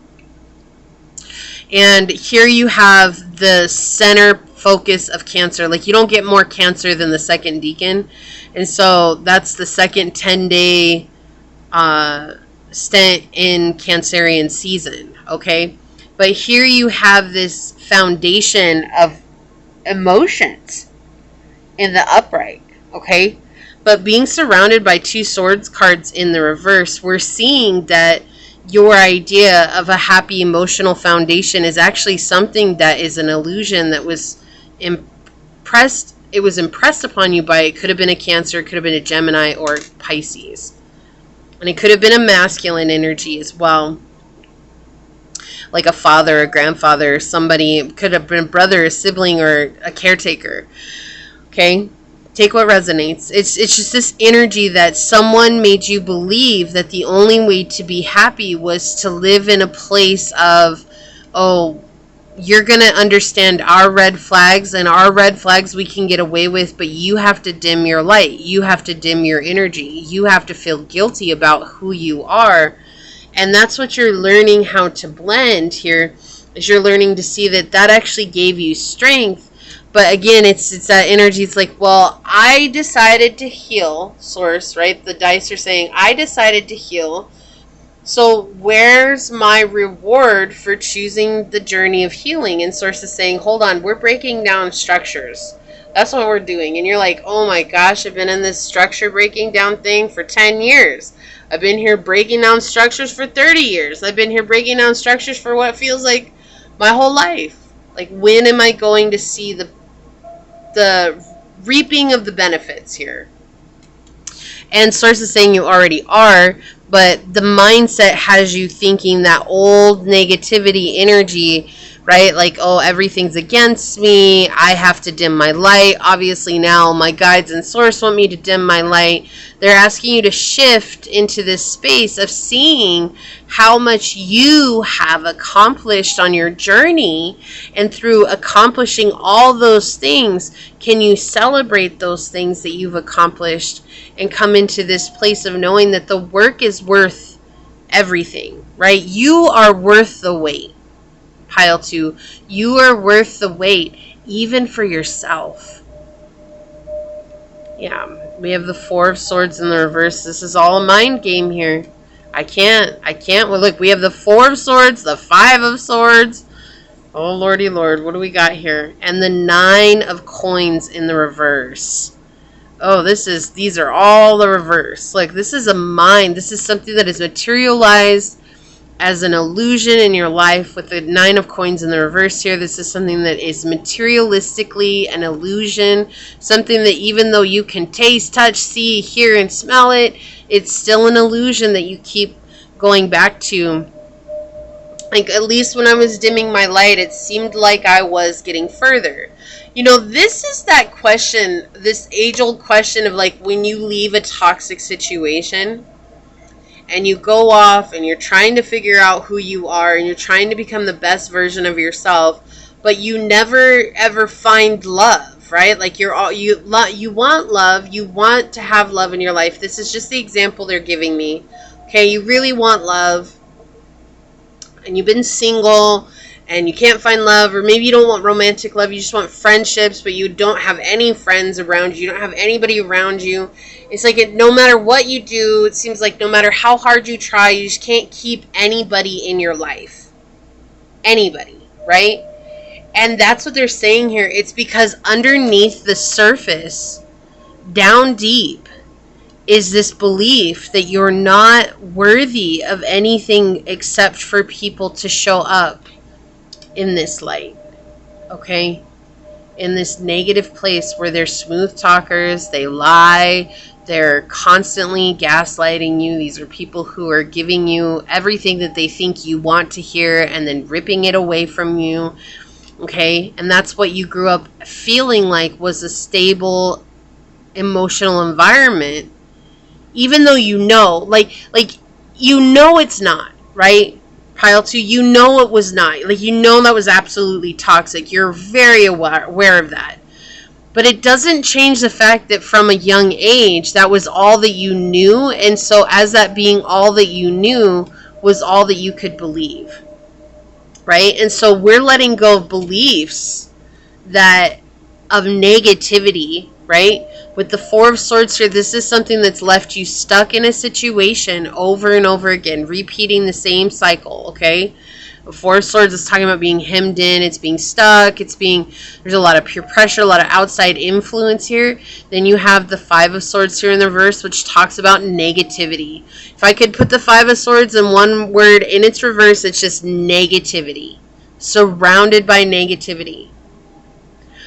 And here you have the center focus of Cancer. Like, you don't get more Cancer than the 2nd Deacon. And so that's the second 10-day stint in Cancerian season, okay? But here you have this foundation of emotions in the upright, okay? But being surrounded by 2 swords cards in the reverse, we're seeing that your idea of a happy emotional foundation is actually something that is an illusion that was impressed upon you by, it could have been a Cancer, it could have been a Gemini or Pisces. And it could have been a masculine energy as well. Like a father, a grandfather, somebody, could have been a brother, a sibling, or a caretaker. Okay? Take what resonates. It's just this energy that someone made you believe that the only way to be happy was to live in a place of, oh, you're going to understand our red flags, and our red flags we can get away with, but you have to dim your light. You have to dim your energy. You have to feel guilty about who you are. And that's what you're learning how to blend here, is you're learning to see that actually gave you strength. But again, it's that energy. It's like, well, I decided to heal, Source, right? The dice are saying, I decided to heal. So where's my reward for choosing the journey of healing? And Source is saying, hold on, we're breaking down structures. That's what we're doing. And you're like, oh my gosh, I've been in this structure breaking down thing for 10 years. I've been here breaking down structures for 30 years. I've been here breaking down structures for what feels like my whole life. Like, when am I going to see the reaping of the benefits here? And Source is saying you already are, but the mindset has you thinking that old negativity energy, right? Like, oh, everything's against me. I have to dim my light. Obviously now my guides and Source want me to dim my light. They're asking you to shift into this space of seeing how much you have accomplished on your journey. And through accomplishing all those things, can you celebrate those things that you've accomplished and come into this place of knowing that the work is worth everything, right? You are worth the wait. Pile 2, you are worth the wait. even for yourself. Yeah, we have the Four of Swords in the reverse. This is all a mind game here. I can't. Well, look, we have the Four of Swords, the Five of Swords. Oh, Lordy Lord, what do we got here? And the Nine of Coins in the reverse. Oh, these are all the reverse. Like, this is a mind. This is something that is materialized as an illusion in your life with the Nine of Coins in the reverse here. This is something that is materialistically an illusion. Something that even though you can taste, touch, see, hear, and smell it, it's still an illusion that you keep going back to. Like, at least when I was dimming my light, it seemed like I was getting further. You know, this is that question, this age-old question of, like, when you leave a toxic situation and you go off and you're trying to figure out who you are and you're trying to become the best version of yourself, but you never ever find love, right? Like, you want love, you want to have love in your life. This is just the example they're giving me. Okay, you really want love, and you've been single and you can't find love, or maybe you don't want romantic love, you just want friendships, but you don't have any friends around you, you don't have anybody around you. It's like no matter what you do, it seems like no matter how hard you try, you just can't keep anybody in your life. Anybody, right? And that's what they're saying here. It's because underneath the surface, down deep, is this belief that you're not worthy of anything except for people to show up in this light, okay? In this negative place where they're smooth talkers, they lie, they're constantly gaslighting you. These are people who are giving you everything that they think you want to hear and then ripping it away from you, okay? And that's what you grew up feeling like was a stable emotional environment, even though you know, like you know it's not, right? Pile 2, you know it was not. Like, you know that was absolutely toxic. You're very aware of that. But it doesn't change the fact that from a young age, that was all that you knew. And so as that being all that you knew was all that you could believe, right? And so we're letting go of beliefs that of negativity, right? With the Four of Swords here, this is something that's left you stuck in a situation over and over again, repeating the same cycle, okay? The Four of Swords is talking about being hemmed in, it's being stuck, there's a lot of peer pressure, a lot of outside influence here. Then you have the Five of Swords here in the reverse, which talks about negativity. If I could put the Five of Swords in one word in its reverse, it's just negativity. Surrounded by negativity.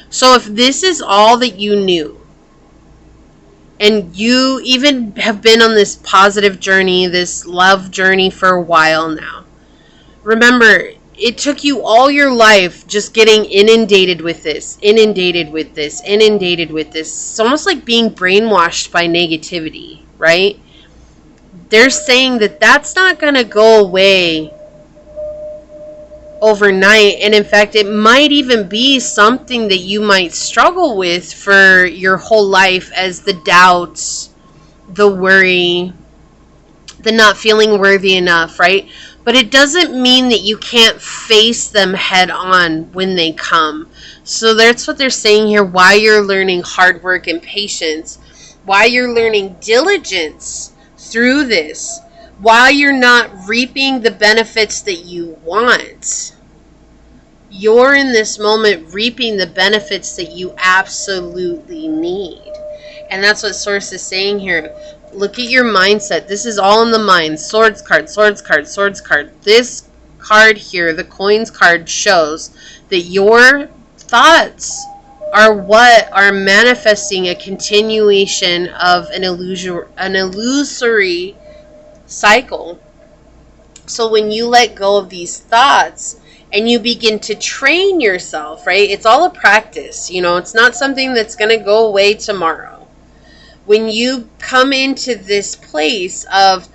So if this is all that you knew, and you even have been on this positive journey, this love journey for a while now, remember, it took you all your life just getting inundated with this. It's almost like being brainwashed by negativity, right? They're saying that that's not going to go away overnight, and in fact it might even be something that you might struggle with for your whole life, as the doubts, the worry, the not feeling worthy enough, right? But it doesn't mean that you can't face them head on when they come. So that's what they're saying here, why you're learning hard work and patience, why you're learning diligence through this, while you're not reaping the benefits that you want. You're in this moment reaping the benefits that you absolutely need. And that's what Source is saying here. Look at your mindset. This is all in the mind. Swords card, swords card, swords card. This card here, the coins card, shows that your thoughts are what are manifesting a continuation of an illusory cycle. So when you let go of these thoughts and you begin to train yourself, right? It's all a practice, you know, it's not something that's going to go away tomorrow. When you come into this place of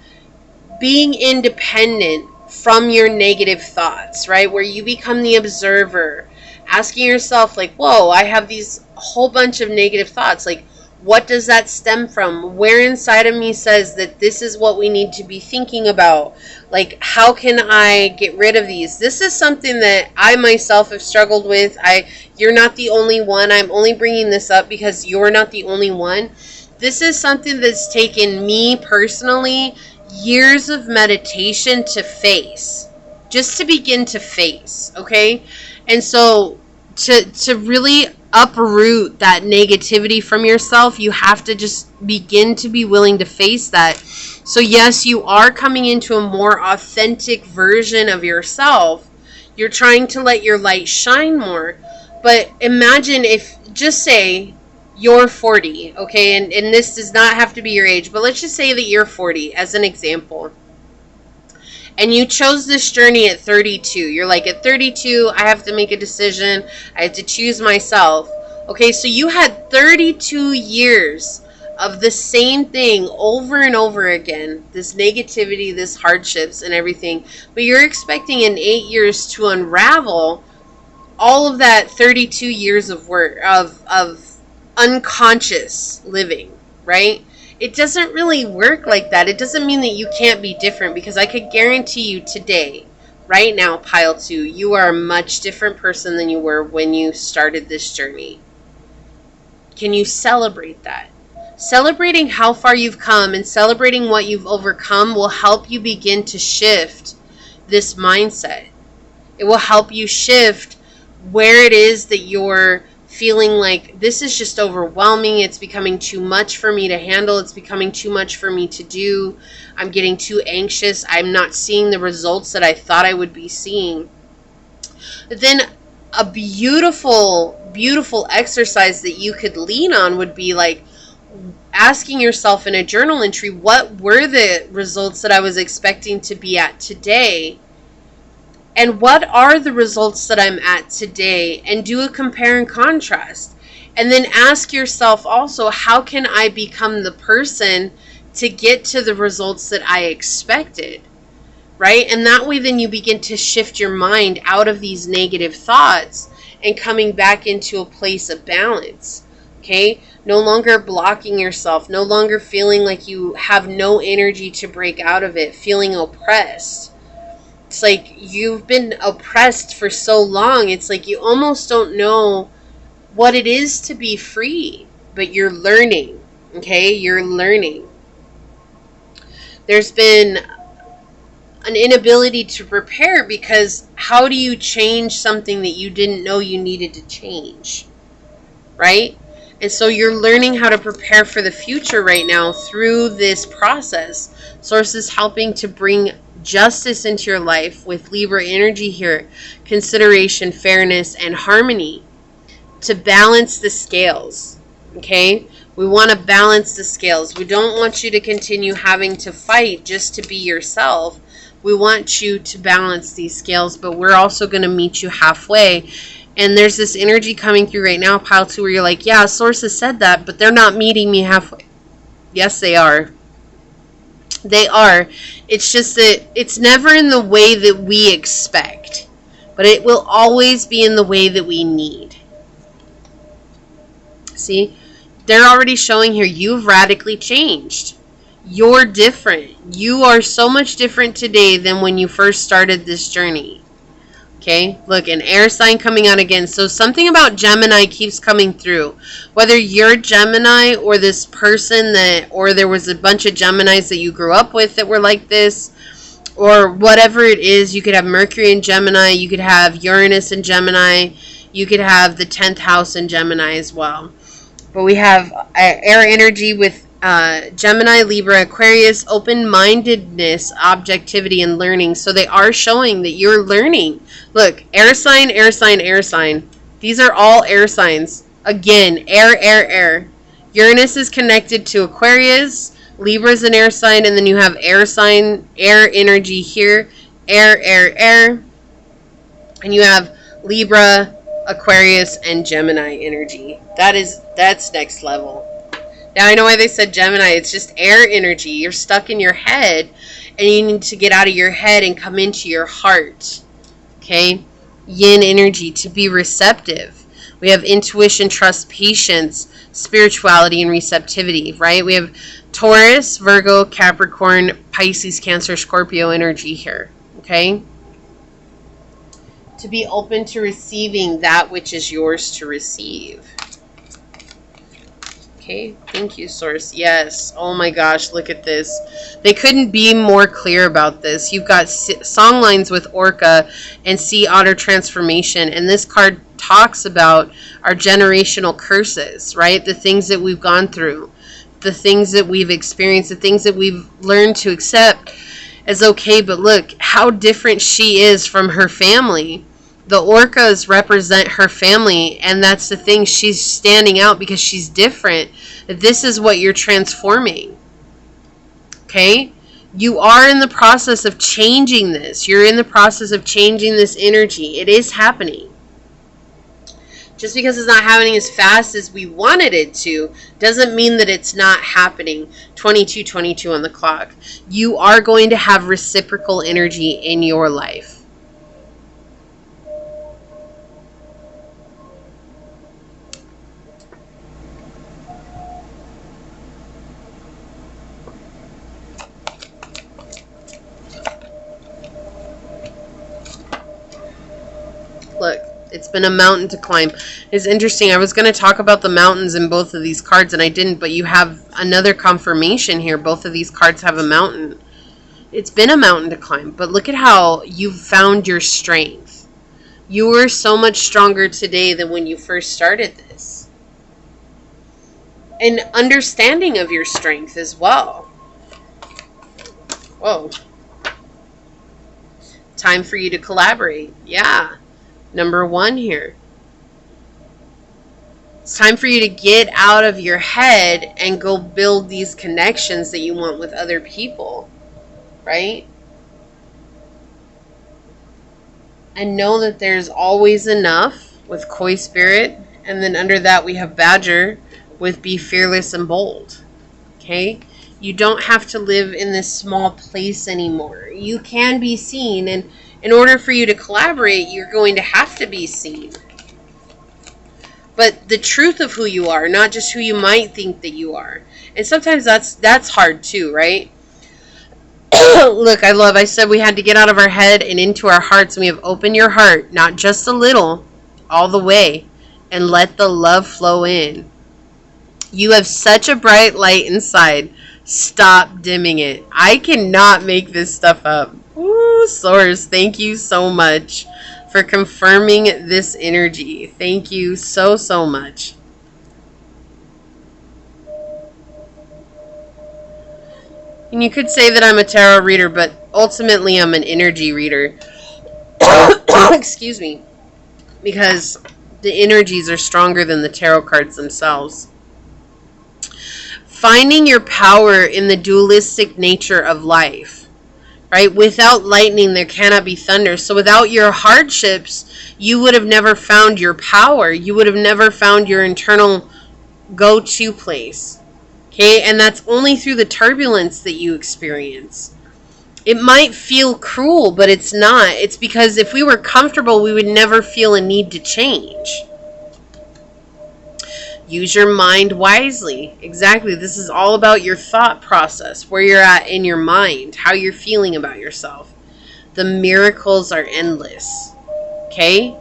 being independent from your negative thoughts, right? Where you become the observer, asking yourself like, whoa, I have these whole bunch of negative thoughts. Like, What does that stem from? Where inside of me says that this is what we need to be thinking about? Like, how can I get rid of these? This is something that I myself have struggled with. You're not the only one. I'm only bringing this up because you're not the only one. This is something that's taken me personally years of meditation to face. Just to begin to face, okay? And so to really uproot that negativity from yourself, you have to just begin to be willing to face that. So yes, you are coming into a more authentic version of yourself. You're trying to let your light shine more. But imagine if, just say, you're 40, okay? And this does not have to be your age, but let's just say that you're 40 as an example. And you chose this journey at 32. You're like, at 32, I have to make a decision. I have to choose myself. Okay, so you had 32 years of the same thing over and over again. This negativity, this hardships and everything. But you're expecting in 8 years to unravel all of that 32 years of work, of unconscious living, right? It doesn't really work like that. It doesn't mean that you can't be different, because I could guarantee you today, right now, pile 2, you are a much different person than you were when you started this journey. Can you celebrate that? Celebrating how far you've come and celebrating what you've overcome will help you begin to shift this mindset. It will help you shift where it is that you're feeling like this is just overwhelming. It's becoming too much for me to handle. It's becoming too much for me to do. I'm getting too anxious. I'm not seeing the results that I thought I would be seeing. Then a beautiful, beautiful exercise that you could lean on would be like asking yourself in a journal entry, what were the results that I was expecting to be at today? And what are the results that I'm at today? And do a compare and contrast. And then ask yourself also, how can I become the person to get to the results that I expected? Right? And that way then you begin to shift your mind out of these negative thoughts and coming back into a place of balance. Okay? No longer blocking yourself. No longer feeling like you have no energy to break out of it. Feeling oppressed. It's like you've been oppressed for so long. It's like you almost don't know what it is to be free. But you're learning. Okay? You're learning. There's been an inability to prepare, because how do you change something that you didn't know you needed to change? Right? And so you're learning how to prepare for the future right now through this process. Source is helping to bring justice into your life with Libra energy here. Consideration, fairness, and harmony to balance the scales. Okay? We want to balance the scales. We don't want you to continue having to fight just to be yourself. We want you to balance these scales, but we're also going to meet you halfway. And there's this energy coming through right now, pile 2, where you're like, yeah, Source has said that, but they're not meeting me halfway. Yes, they are. They are. It's just that it's never in the way that we expect, but it will always be in the way that we need. See? They're already showing here you've radically changed. You're different. You are so much different today than when you first started this journey. Okay, look, an air sign coming out again. So something about Gemini keeps coming through. Whether you're Gemini or this person that, or there was a bunch of Geminis that you grew up with that were like this, or whatever it is, you could have Mercury in Gemini, you could have Uranus in Gemini, you could have the 10th house in Gemini as well. But we have air energy with Gemini, Libra, Aquarius, open-mindedness, objectivity, and learning. So they are showing that you're learning. Look, air sign, air sign, air sign. These are all air signs. Again, air, air, air. Uranus is connected to Aquarius. Libra is an air sign. And then you have air sign, air energy here. Air, air, air. And you have Libra, Aquarius, and Gemini energy. That's next level. Now I know why they said Gemini. It's just air energy. You're stuck in your head, and you need to get out of your head and come into your heart. Okay? Yin energy, to be receptive. We have intuition, trust, patience, spirituality, and receptivity, right? We have Taurus, Virgo, Capricorn, Pisces, Cancer, Scorpio energy here, okay? To be open to receiving that which is yours to receive. Okay, thank you, Source. Yes. Oh my gosh, look at this. They couldn't be more clear about this. You've got song lines with Orca and Sea Otter transformation, and this card talks about our generational curses, right? The things that we've gone through, the things that we've experienced, the things that we've learned to accept as okay, but look how different she is from her family. The orcas represent her family, and that's the thing. She's standing out because she's different. This is what you're transforming. Okay? You are in the process of changing this. You're in the process of changing this energy. It is happening. Just because it's not happening as fast as we wanted it to doesn't mean that it's not happening. 22:22 on the clock. You are going to have reciprocal energy in your life. Look, it's been a mountain to climb. It's interesting. I was going to talk about the mountains in both of these cards, and I didn't, but you have another confirmation here. Both of these cards have a mountain. It's been a mountain to climb, but look at how you've found your strength. You are so much stronger today than when you first started this. And understanding of your strength as well. Whoa. Time for you to collaborate. Yeah. Number 1 here. It's time for you to get out of your head and go build these connections that you want with other people, right? And know that there's always enough with Koi Spirit. And then under that we have Badger with Be Fearless and Bold. Okay? You don't have to live in this small place anymore. You can be seen, and in order for you to collaborate, you're going to have to be seen. But the truth of who you are, not just who you might think that you are. And sometimes that's hard too, right? Look, I said we had to get out of our head and into our hearts, and we have opened your heart, not just a little, all the way, and let the love flow in. You have such a bright light inside. Stop dimming it. I cannot make this stuff up. Ooh, Source, thank you so much for confirming this energy. Thank you so, so much. And you could say that I'm a tarot reader, but ultimately I'm an energy reader. Excuse me. Because the energies are stronger than the tarot cards themselves. Finding your power in the dualistic nature of life. Right? Without lightning, there cannot be thunder. So without your hardships, you would have never found your power. You would have never found your internal go-to place. Okay? And that's only through the turbulence that you experience. It might feel cruel, but it's not. It's because if we were comfortable, we would never feel a need to change. Use your mind wisely. Exactly. This is all about your thought process, where you're at in your mind, how you're feeling about yourself. The miracles are endless. Okay?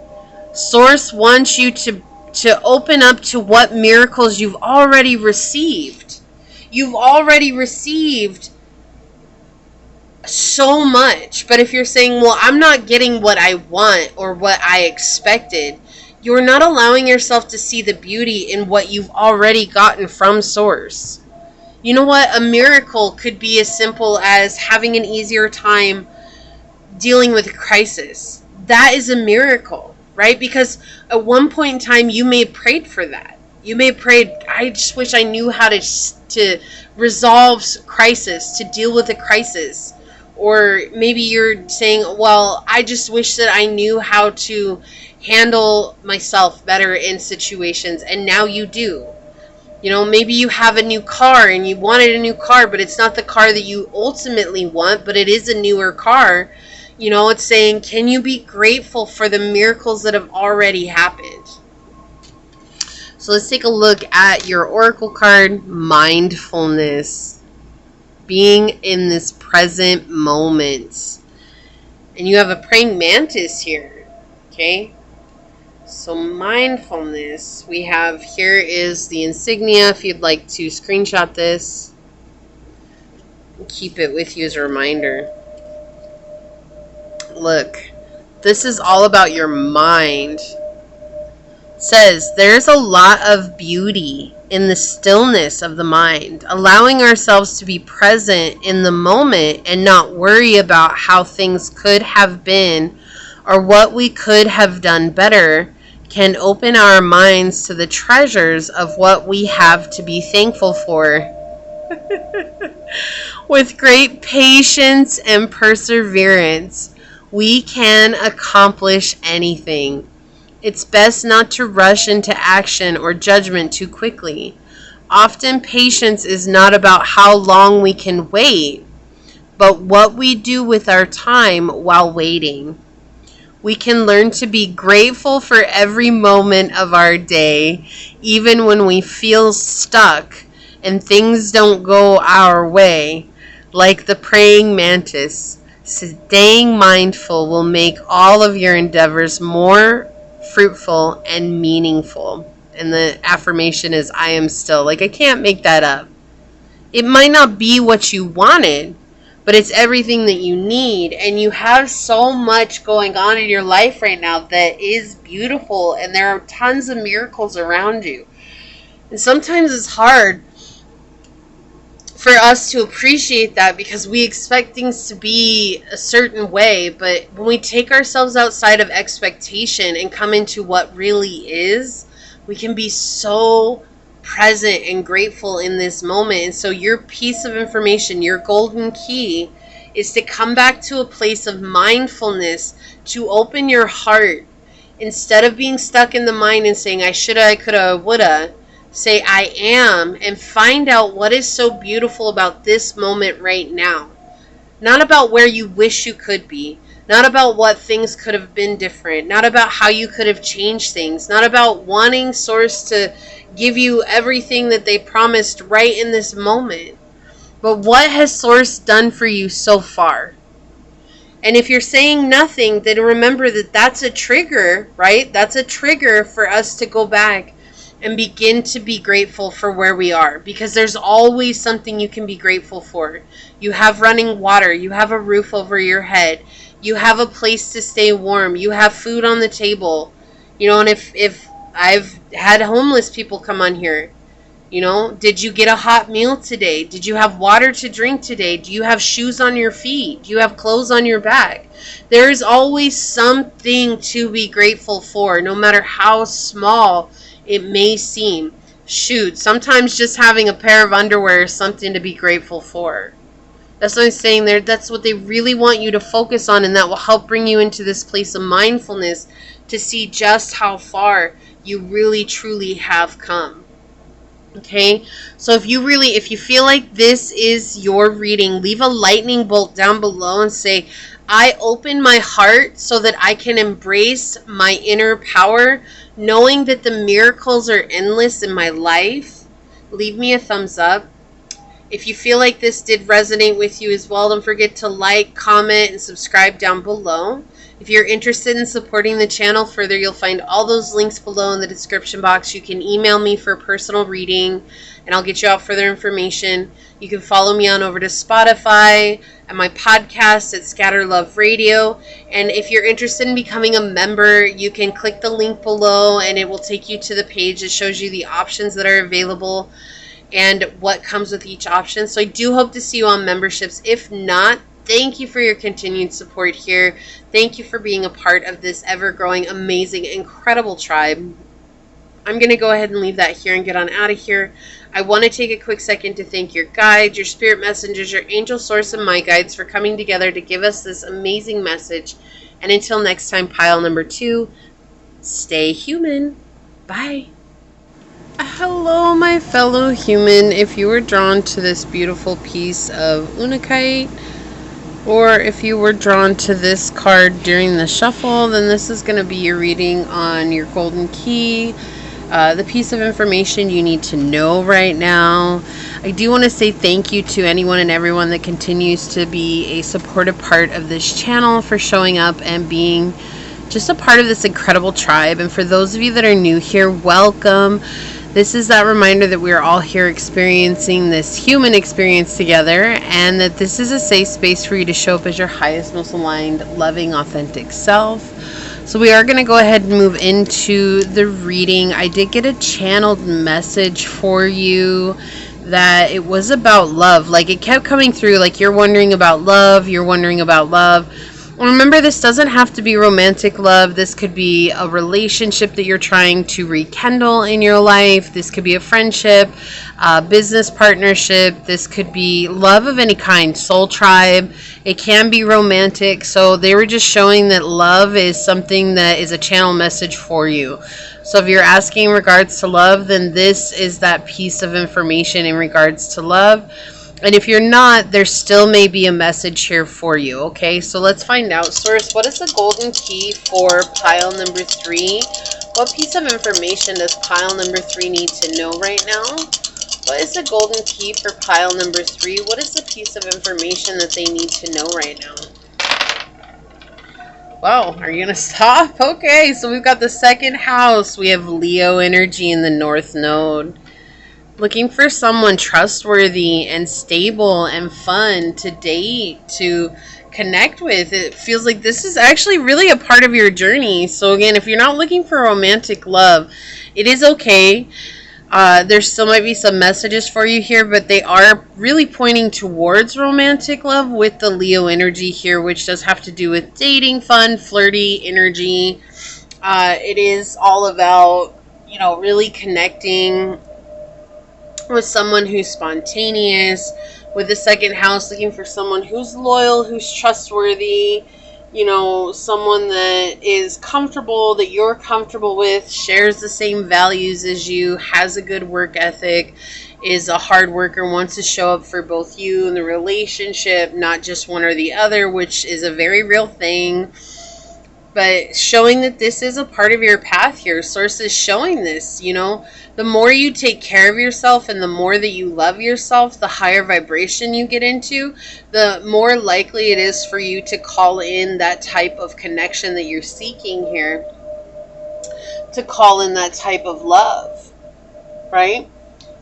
Source wants you to open up to what miracles you've already received. You've already received so much. But if you're saying, well, I'm not getting what I want or what I expected, you're not allowing yourself to see the beauty in what you've already gotten from Source. You know what? A miracle could be as simple as having an easier time dealing with a crisis. That is a miracle, right? Because at one point in time, you may have prayed for that. You may have prayed, I just wish I knew how to resolve crisis, to deal with a crisis. Or maybe you're saying, well, I just wish that I knew how to handle myself better in situations, and now you do. You know, maybe you have a new car and you wanted a new car, but it's not the car that you ultimately want, but it is a newer car. You know, it's saying, can you be grateful for the miracles that have already happened? So let's take a look at your oracle card, mindfulness. Being in this present moment. And you have a praying mantis here. Okay? So mindfulness. We have, here is the insignia if you'd like to screenshot this. Keep it with you as a reminder. Look, this is all about your mind. It says there's a lot of beauty in the stillness of the mind, allowing ourselves to be present in the moment and not worry about how things could have been or what we could have done better can open our minds to the treasures of what we have to be thankful for. With great patience and perseverance, we can accomplish anything. It's best not to rush into action or judgment too quickly. Often patience is not about how long we can wait, but what we do with our time while waiting. We can learn to be grateful for every moment of our day, even when we feel stuck and things don't go our way. Like the praying mantis, staying mindful will make all of your endeavors more fruitful and meaningful. And the affirmation is, I am still. Like, I can't make that up. It might not be what you wanted, but it's everything that you need. And you have so much going on in your life right now that is beautiful, and there are tons of miracles around you. And sometimes it's hard for us to appreciate that because we expect things to be a certain way. But when we take ourselves outside of expectation and come into what really is, we can be so present and grateful in this moment. And so your piece of information, your golden key, is to come back to a place of mindfulness, to open your heart. Instead of being stuck in the mind and saying, I shoulda, I coulda, woulda, say, I am, and find out what is so beautiful about this moment right now. Not about where you wish you could be. Not about what things could have been different. Not about how you could have changed things. Not about wanting Source to give you everything that they promised right in this moment. But what has Source done for you so far? And if you're saying nothing, then remember that that's a trigger, right? That's a trigger for us to go back and begin to be grateful for where we are, because there's always something you can be grateful for. You have running water, you have a roof over your head, you have a place to stay warm, you have food on the table. You know, and if I've had homeless people come on here, you know, did you get a hot meal today? Did you have water to drink today? Do you have shoes on your feet? Do you have clothes on your back? There is always something to be grateful for, no matter how small it may seem. Shoot, sometimes just having a pair of underwear is something to be grateful for. That's what I'm saying there. That's what they really want you to focus on, and that will help bring you into this place of mindfulness to see just how far you really truly have come. Okay, so if you feel like this is your reading, leave a lightning bolt down below and say, I open my heart so that I can embrace my inner power, knowing that the miracles are endless in my life. Leave me a thumbs up. If you feel like this did resonate with you as well, don't forget to like, comment, and subscribe down below. If you're interested in supporting the channel further, you'll find all those links below in the description box. You can email me for a personal reading, and I'll get you out further information. You can follow me on over to Spotify and my podcast at Scatter Love Radio. And if you're interested in becoming a member, you can click the link below, and it will take you to the page that shows you the options that are available and what comes with each option. So I do hope to see you on memberships. If not, thank you for your continued support here. Thank you for being a part of this ever-growing, amazing, incredible tribe. I'm going to go ahead and leave that here and get on out of here. I want to take a quick second to thank your guides, your spirit messengers, your angel source, and my guides for coming together to give us this amazing message. And until next time, pile number 2, stay human. Bye. Hello, my fellow human. If you were drawn to this beautiful piece of unakite, or if you were drawn to this card during the shuffle, then this is going to be your reading on your golden key. the piece of information you need to know right now. I do want to say thank you to anyone and everyone that continues to be a supportive part of this channel, for showing up and being just a part of this incredible tribe. And for those of you that are new here, welcome. This is that reminder that we are all here experiencing this human experience together, and that this is a safe space for you to show up as your highest, most aligned, loving, authentic self. So we are going to go ahead and move into the reading. I did get a channeled message for you that it was about love. Like, it kept coming through, like, you're wondering about love, you're wondering about love. Remember, this doesn't have to be romantic love. This could be a relationship that you're trying to rekindle in your life. This could be a friendship, a business partnership. This could be love of any kind, soul tribe. It can be romantic. So they were just showing that love is something that is a channel message for you. So if you're asking in regards to love, then this is that piece of information in regards to love. And if you're not, there still may be a message here for you, okay? So let's find out. Source, what is the golden key for pile number 3? What piece of information does pile number 3 need to know right now? What is the golden key for pile number 3? What is the piece of information that they need to know right now? Wow, are you going to stop? Okay, so we've got the second house. We have Leo energy in the North Node. Looking for someone trustworthy and stable and fun to date, to connect with. It feels like this is actually really a part of your journey. So again, if you're not looking for romantic love, it is okay. There still might be some messages for you here, but they are really pointing towards romantic love with the Leo energy here, which does have to do with dating, fun, flirty energy. It is all about, you know, really connecting with someone who's spontaneous. With the second house, looking for someone who's loyal, who's trustworthy, you know, someone that is comfortable, that you're comfortable with, shares the same values as you, has a good work ethic, is a hard worker, wants to show up for both you and the relationship, not just one or the other, which is a very real thing. But showing that this is a part of your path here. Source is showing this, you know. The more you take care of yourself and the more that you love yourself, the higher vibration you get into, the more likely it is for you to call in that type of connection that you're seeking here. To call in that type of love, right?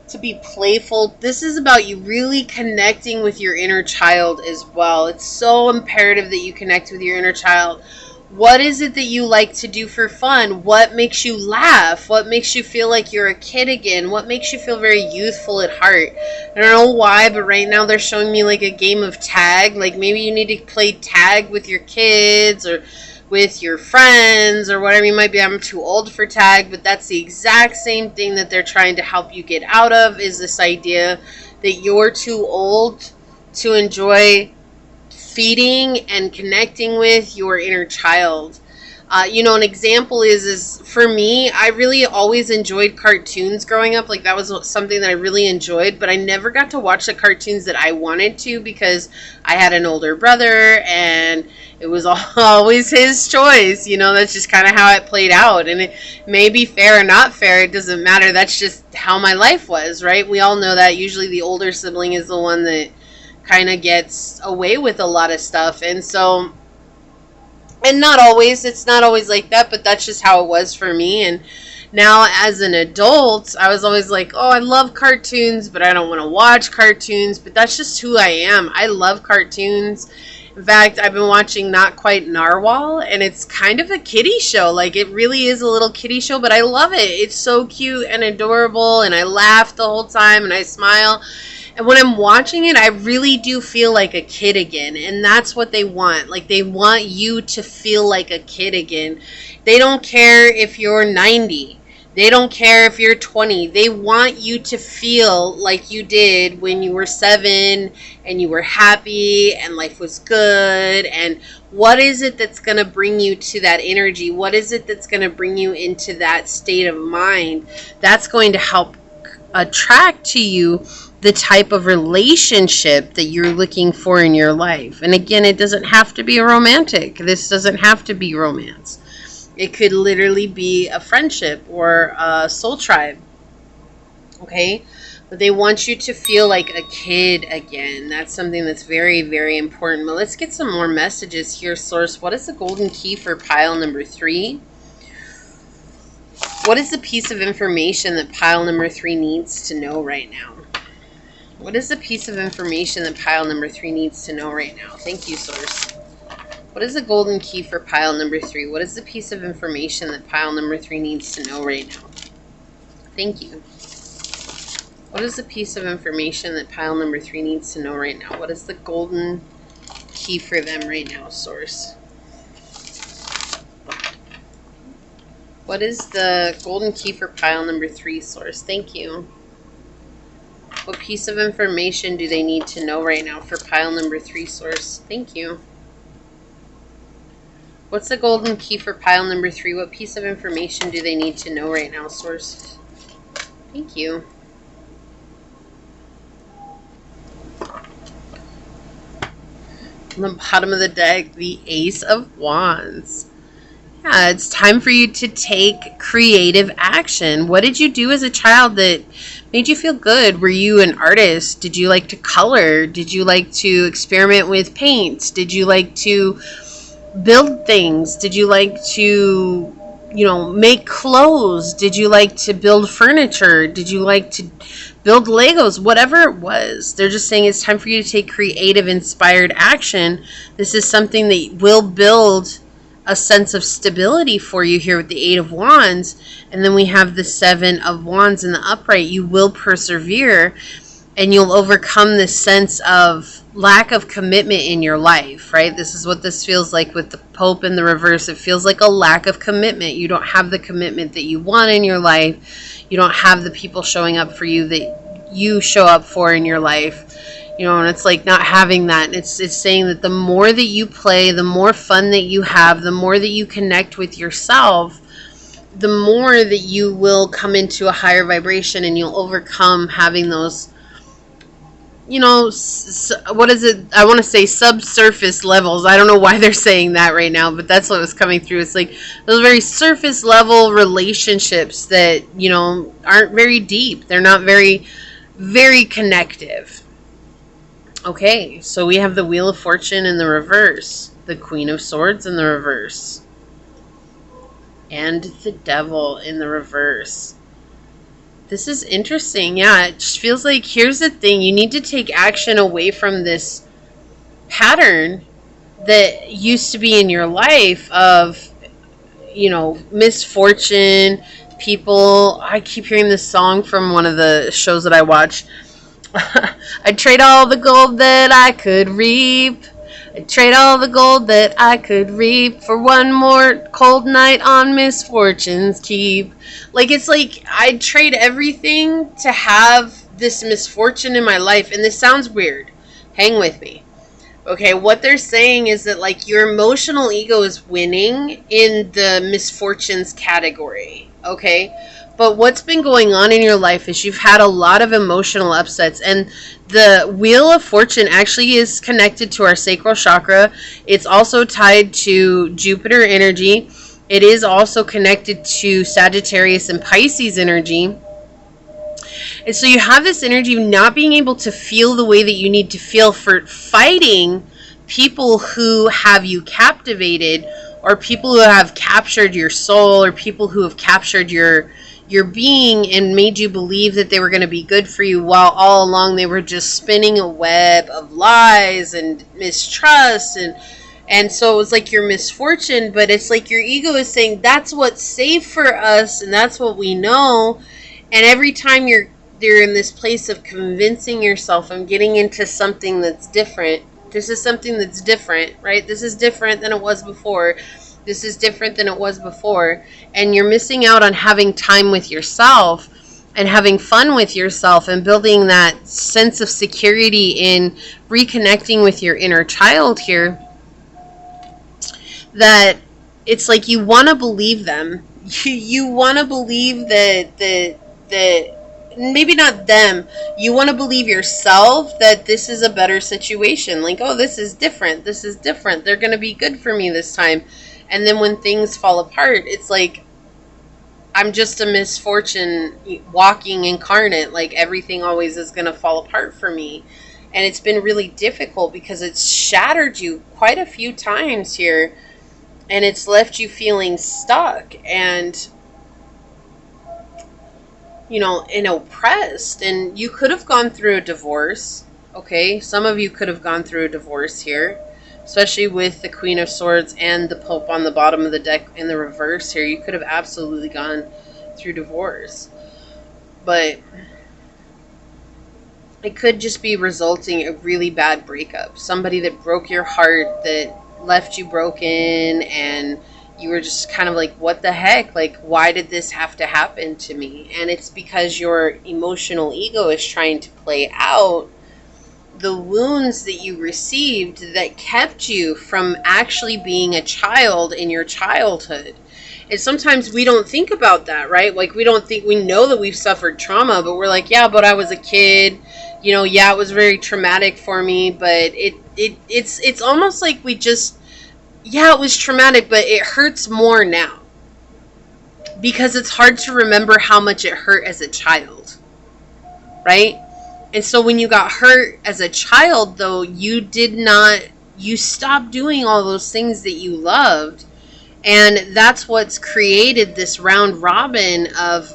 To be playful. This is about you really connecting with your inner child as well. It's so imperative that you connect with your inner child. What is it that you like to do for fun? What makes you laugh? What makes you feel like you're a kid again? What makes you feel very youthful at heart? I don't know why, but right now they're showing me like a game of tag. Like maybe you need to play tag with your kids or with your friends or whatever you might be. I'm too old for tag, but that's the exact same thing that they're trying to help you get out of, is this idea that you're too old to enjoy feeding and connecting with your inner child. You know, an example is for me, I really always enjoyed cartoons growing up. Like that was something that I really enjoyed, but I never got to watch the cartoons that I wanted to because I had an older brother and it was always his choice. You know, that's just kind of how it played out. And it may be fair or not fair. It doesn't matter. That's just how my life was, right? We all know that usually the older sibling is the one that kind of gets away with a lot of stuff. And so, and not always, it's not always like that, but that's just how it was for me. And now as an adult, I was always like, oh, I love cartoons, but I don't want to watch cartoons. But that's just who I am. I love cartoons. In fact, I've been watching Not Quite Narwhal, and it's kind of a kiddie show. Like, it really is a little kiddie show, but I love it. It's so cute and adorable, and I laugh the whole time, and I smile. And when I'm watching it, I really do feel like a kid again. And that's what they want. Like, they want you to feel like a kid again. They don't care if you're 90. They don't care if you're 20. They want you to feel like you did when you were 7 and you were happy and life was good. And what is it that's going to bring you to that energy? What is it that's going to bring you into that state of mind? That's going to help attract to you the type of relationship that you're looking for in your life. And again, it doesn't have to be romantic. This doesn't have to be romance. It could literally be a friendship or a soul tribe. Okay? But they want you to feel like a kid again. That's something that's very, very important. But let's get some more messages here, Source. What is the golden key for pile number 3? What is the piece of information that pile number 3 needs to know right now? What is the piece of information that pile number 3 needs to know right now? Thank you, Source. What is the golden key for pile number 3? What is the piece of information that pile number 3 needs to know right now? Thank you. What is the piece of information that pile number 3 needs to know right now? What is the golden key for them right now, Source? What is the golden key for pile number 3, Source? Thank you. What piece of information do they need to know right now for pile number 3, Source? Thank you. What's the golden key for pile number 3? What piece of information do they need to know right now, Source? Thank you. On the bottom of the deck, the Ace of Wands. Yeah, it's time for you to take creative action. What did you do as a child that made you feel good? Were you an artist? Did you like to color? Did you like to experiment with paints? Did you like to build things? Did you like to, make clothes? Did you like to build furniture? Did you like to build Legos? Whatever it was. They're just saying it's time for you to take creative, inspired action. This is something that will build a sense of stability for you here with the 8 of Wands. And then we have the 7 of Wands in the upright. You will persevere and you'll overcome this sense of lack of commitment in your life, right? This is what this feels like with the Pope in the reverse. It feels like a lack of commitment. You don't have the commitment that you want in your life. You don't have the people showing up for you that you show up for in your life. And it's like not having that. It's saying that the more that you play, the more fun that you have, the more that you connect with yourself, the more that you will come into a higher vibration and you'll overcome having those, what is it? I want to say subsurface levels. I don't know why they're saying that right now, but that's what was coming through. It's like those very surface level relationships that, aren't very deep. They're not very, very connective. Okay, so we have the Wheel of Fortune in the reverse, the Queen of Swords in the reverse, and the Devil in the reverse. This is interesting. Yeah, it just feels like, here's the thing. You need to take action away from this pattern that used to be in your life of, misfortune, people. I keep hearing this song from one of the shows that I watch. I'd trade all the gold that I could reap. I'd trade all the gold that I could reap for one more cold night on misfortune's keep. It's like I'd trade everything to have this misfortune in my life. And this sounds weird. Hang with me. Okay, what they're saying is that your emotional ego is winning in the misfortunes category. Okay? But what's been going on in your life is you've had a lot of emotional upsets. And the Wheel of Fortune actually is connected to our sacral chakra. It's also tied to Jupiter energy. It is also connected to Sagittarius and Pisces energy. And so you have this energy of not being able to feel the way that you need to feel for fighting people who have you captivated, or people who have captured your soul, or people who have captured your being and made you believe that they were going to be good for you, while all along they were just spinning a web of lies and mistrust. And so it was like your misfortune, but it's like your ego is saying that's what's safe for us and that's what we know. And every time you're in this place of convincing yourself, I'm getting into something that's different. This is something that's different, right? This is different than it was before. This is different than it was before. And you're missing out on having time with yourself and having fun with yourself and building that sense of security in reconnecting with your inner child here. That it's like you want to believe them. You want to believe that maybe not them. You want to believe yourself that this is a better situation. Like, oh, this is different. This is different. They're going to be good for me this time. And then when things fall apart, it's like, I'm just a misfortune walking incarnate. Like, everything always is going to fall apart for me. And it's been really difficult because it's shattered you quite a few times here. And it's left you feeling stuck and, and oppressed. And you could have gone through a divorce. Okay, some of you could have gone through a divorce here, especially with the Queen of Swords and the Pope on the bottom of the deck in the reverse here. You could have absolutely gone through divorce. But it could just be resulting in a really bad breakup. Somebody that broke your heart, that left you broken, and you were just kind of like, what the heck? Like, why did this have to happen to me? And it's because your emotional ego is trying to play out the wounds that you received that kept you from actually being a child in your childhood. And sometimes we don't think about that, right? Like, we know that we've suffered trauma, but we're like, yeah, but I was a kid, yeah, it was very traumatic for me, but it's almost like we just, yeah, it was traumatic, but it hurts more now because it's hard to remember how much it hurt as a child, right? And so when you got hurt as a child, though, you stopped doing all those things that you loved. And that's what's created this round robin of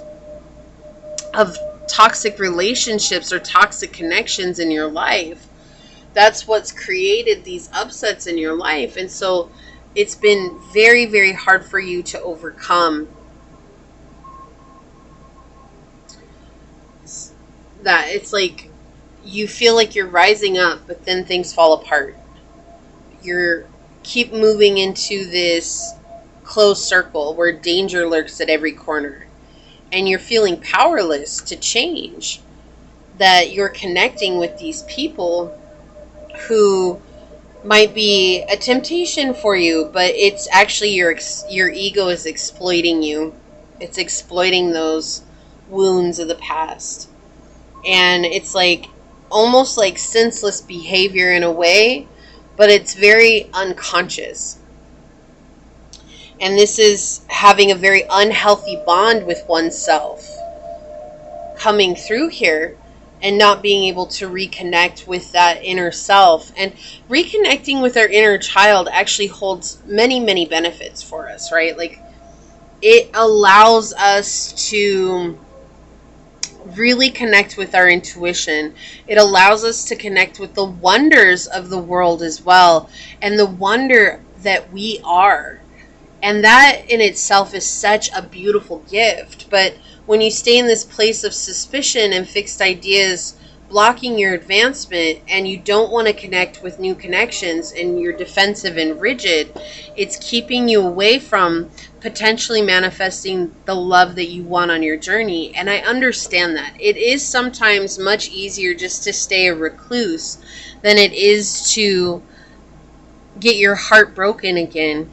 toxic relationships or toxic connections in your life. That's what's created these upsets in your life. And so it's been very, very hard for you to overcome that. It's like you feel like you're rising up, but then things fall apart. You keep moving into this closed circle where danger lurks at every corner, and you're feeling powerless to change. That you're connecting with these people who might be a temptation for you, but it's actually your ego is exploiting you. It's exploiting those wounds of the past. And it's like almost like senseless behavior in a way, but it's very unconscious. And this is having a very unhealthy bond with oneself coming through here, and not being able to reconnect with that inner self. And reconnecting with our inner child actually holds many, many benefits for us, right? Like, it allows us to really connect with our intuition. It allows us to connect with the wonders of the world as well, and the wonder that we are. And that in itself is such a beautiful gift. But when you stay in this place of suspicion and fixed ideas blocking your advancement, and you don't want to connect with new connections, and you're defensive and rigid, it's keeping you away from potentially manifesting the love that you want on your journey. And I understand that. It is sometimes much easier just to stay a recluse than it is to get your heart broken again.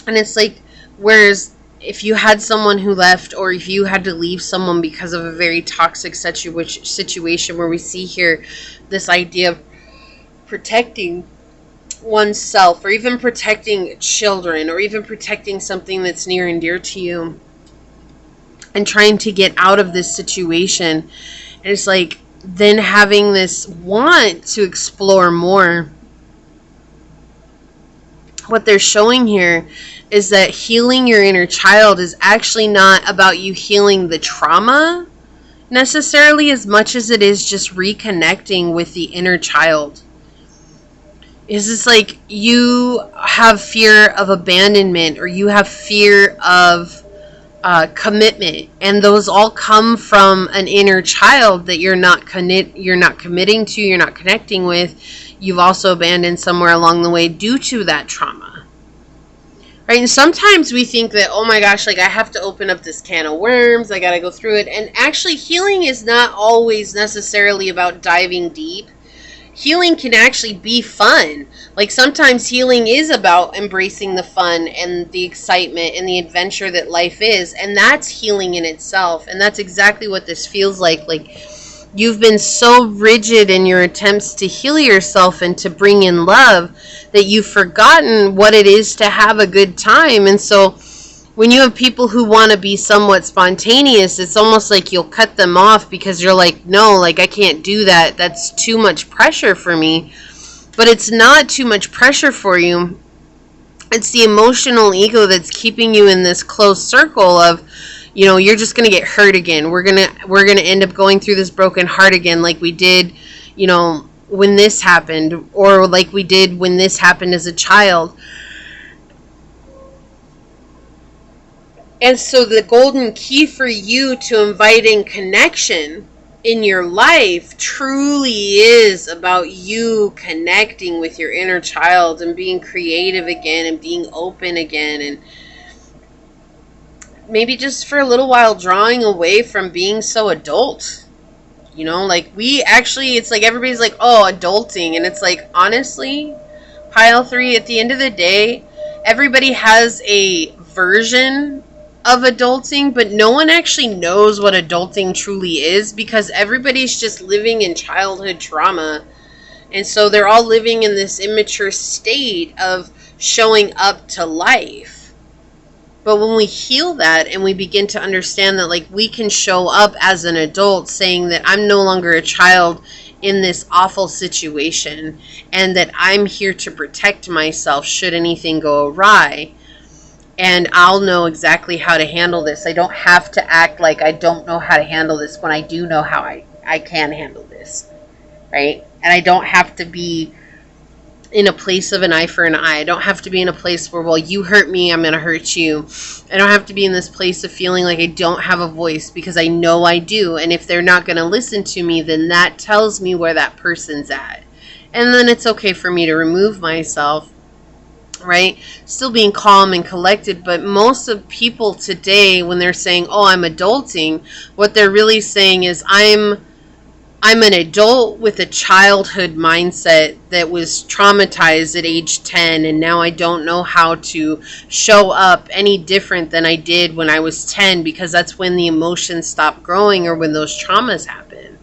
And it's like, whereas if you had someone who left, or if you had to leave someone because of a very toxic situation where we see here this idea of protecting oneself, or even protecting children, or even protecting something that's near and dear to you, and trying to get out of this situation, and it's like then having this want to explore more. What they're showing here is that healing your inner child is actually not about you healing the trauma necessarily, as much as it is just reconnecting with the inner child. Is this like you have fear of abandonment, or you have fear of commitment, and those all come from an inner child that you're not committing to, you're not connecting with. You've also abandoned somewhere along the way due to that trauma, right? And sometimes we think that, oh my gosh, like I have to open up this can of worms, I gotta go through it. And actually, healing is not always necessarily about diving deep. Healing can actually be fun. Like, sometimes healing is about embracing the fun and the excitement and the adventure that life is, and that's healing in itself. And that's exactly what this feels like You've been so rigid in your attempts to heal yourself and to bring in love that you've forgotten what it is to have a good time. And so when you have people who want to be somewhat spontaneous, it's almost like you'll cut them off because you're like, no, like I can't do that. That's too much pressure for me. But it's not too much pressure for you. It's the emotional ego that's keeping you in this closed circle of, you know, you're just going to get hurt again. We're going to end up going through this broken heart again like we did, you know, when this happened, or like we did when this happened as a child. And so the golden key for you to invite in connection in your life truly is about you connecting with your inner child and being creative again and being open again, and maybe just for a little while drawing away from being so adult. You know, like we actually, it's like everybody's like, oh, adulting. And it's like, honestly, pile 3, at the end of the day, everybody has a version of adulting, but no one actually knows what adulting truly is because everybody's just living in childhood trauma. And so they're all living in this immature state of showing up to life. But when we heal that and we begin to understand that, like, we can show up as an adult saying that I'm no longer a child in this awful situation and that I'm here to protect myself should anything go awry. And I'll know exactly how to handle this. I don't have to act like I don't know how to handle this when I do know how I can handle this, right? And I don't have to be in a place of an eye for an eye. I don't have to be in a place where, well, you hurt me, I'm going to hurt you. I don't have to be in this place of feeling like I don't have a voice because I know I do. And if they're not going to listen to me, then that tells me where that person's at. And then it's okay for me to remove myself, right? Still being calm and collected. But most of people today, when they're saying, oh, I'm adulting, what they're really saying is I'm an adult with a childhood mindset that was traumatized at age 10, and now I don't know how to show up any different than I did when I was 10 because that's when the emotions stop growing or when those traumas happen,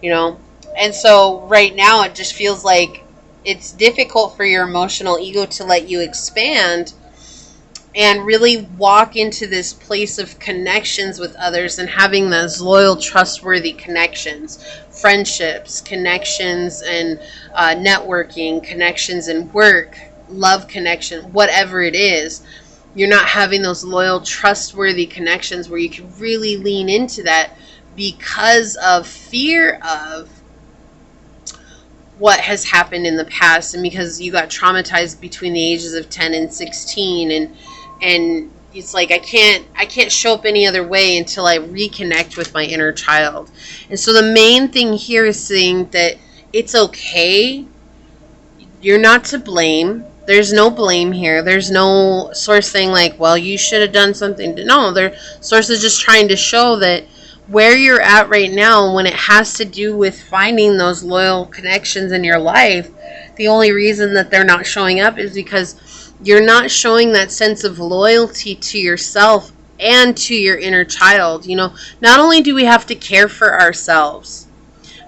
you know? And so right now it just feels like it's difficult for your emotional ego to let you expand and really walk into this place of connections with others and having those loyal, trustworthy connections, friendships, connections, and networking, connections in work, love connection, whatever it is. You're not having those loyal, trustworthy connections where you can really lean into that because of fear of what has happened in the past, and because you got traumatized between the ages of 10 and 16, and it's like I can't show up any other way until I reconnect with my inner child. And so the main thing here is saying that it's okay. You're not to blame. There's no blame here. There's no source saying like, well, you should have done something. No, their source is just trying to show that where you're at right now, when it has to do with finding those loyal connections in your life, the only reason that they're not showing up is because you're not showing that sense of loyalty to yourself and to your inner child. You know, not only do we have to care for ourselves,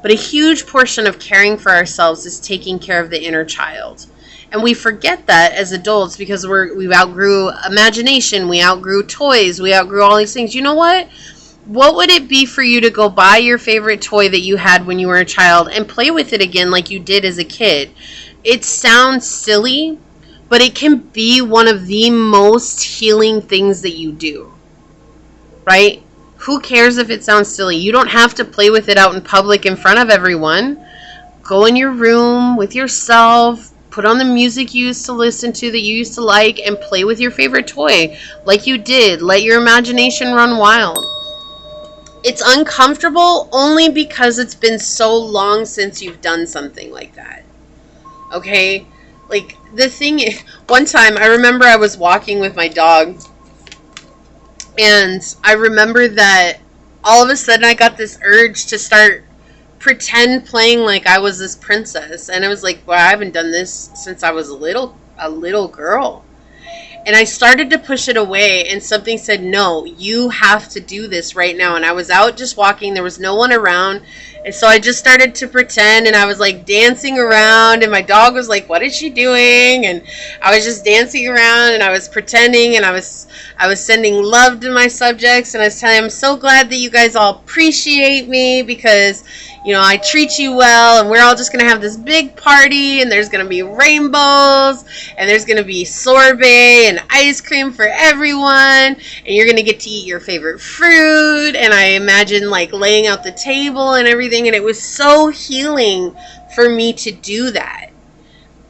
but a huge portion of caring for ourselves is taking care of the inner child. And we forget that as adults because we outgrew imagination, we outgrew toys, we outgrew all these things. You know what? What would it be for you to go buy your favorite toy that you had when you were a child and play with it again like you did as a kid? It sounds silly, but it can be one of the most healing things that you do, right? Who cares if it sounds silly? You don't have to play with it out in public in front of everyone. Go in your room with yourself, put on the music you used to listen to that you used to like, and play with your favorite toy like you did. Let your imagination run wild. It's uncomfortable only because it's been so long since you've done something like that. Okay? Like, the thing is, one time I remember I was walking with my dog, and I remember that all of a sudden I got this urge to start pretend playing like I was this princess. And I was like, well, I haven't done this since I was a little girl. And I started to push it away, and something said, no, you have to do this right now. And I was out just walking. There was no one around. And so I just started to pretend, and I was like dancing around, and my dog was like, what is she doing? And I was just dancing around, and I was pretending, and I was sending love to my subjects, and I was telling them, I'm so glad that you guys all appreciate me because, you know, I treat you well, and we're all just going to have this big party, and there's going to be rainbows, and there's going to be sorbet and ice cream for everyone, and you're going to get to eat your favorite fruit. And I imagine like laying out the table and everything, and it was so healing for me to do that,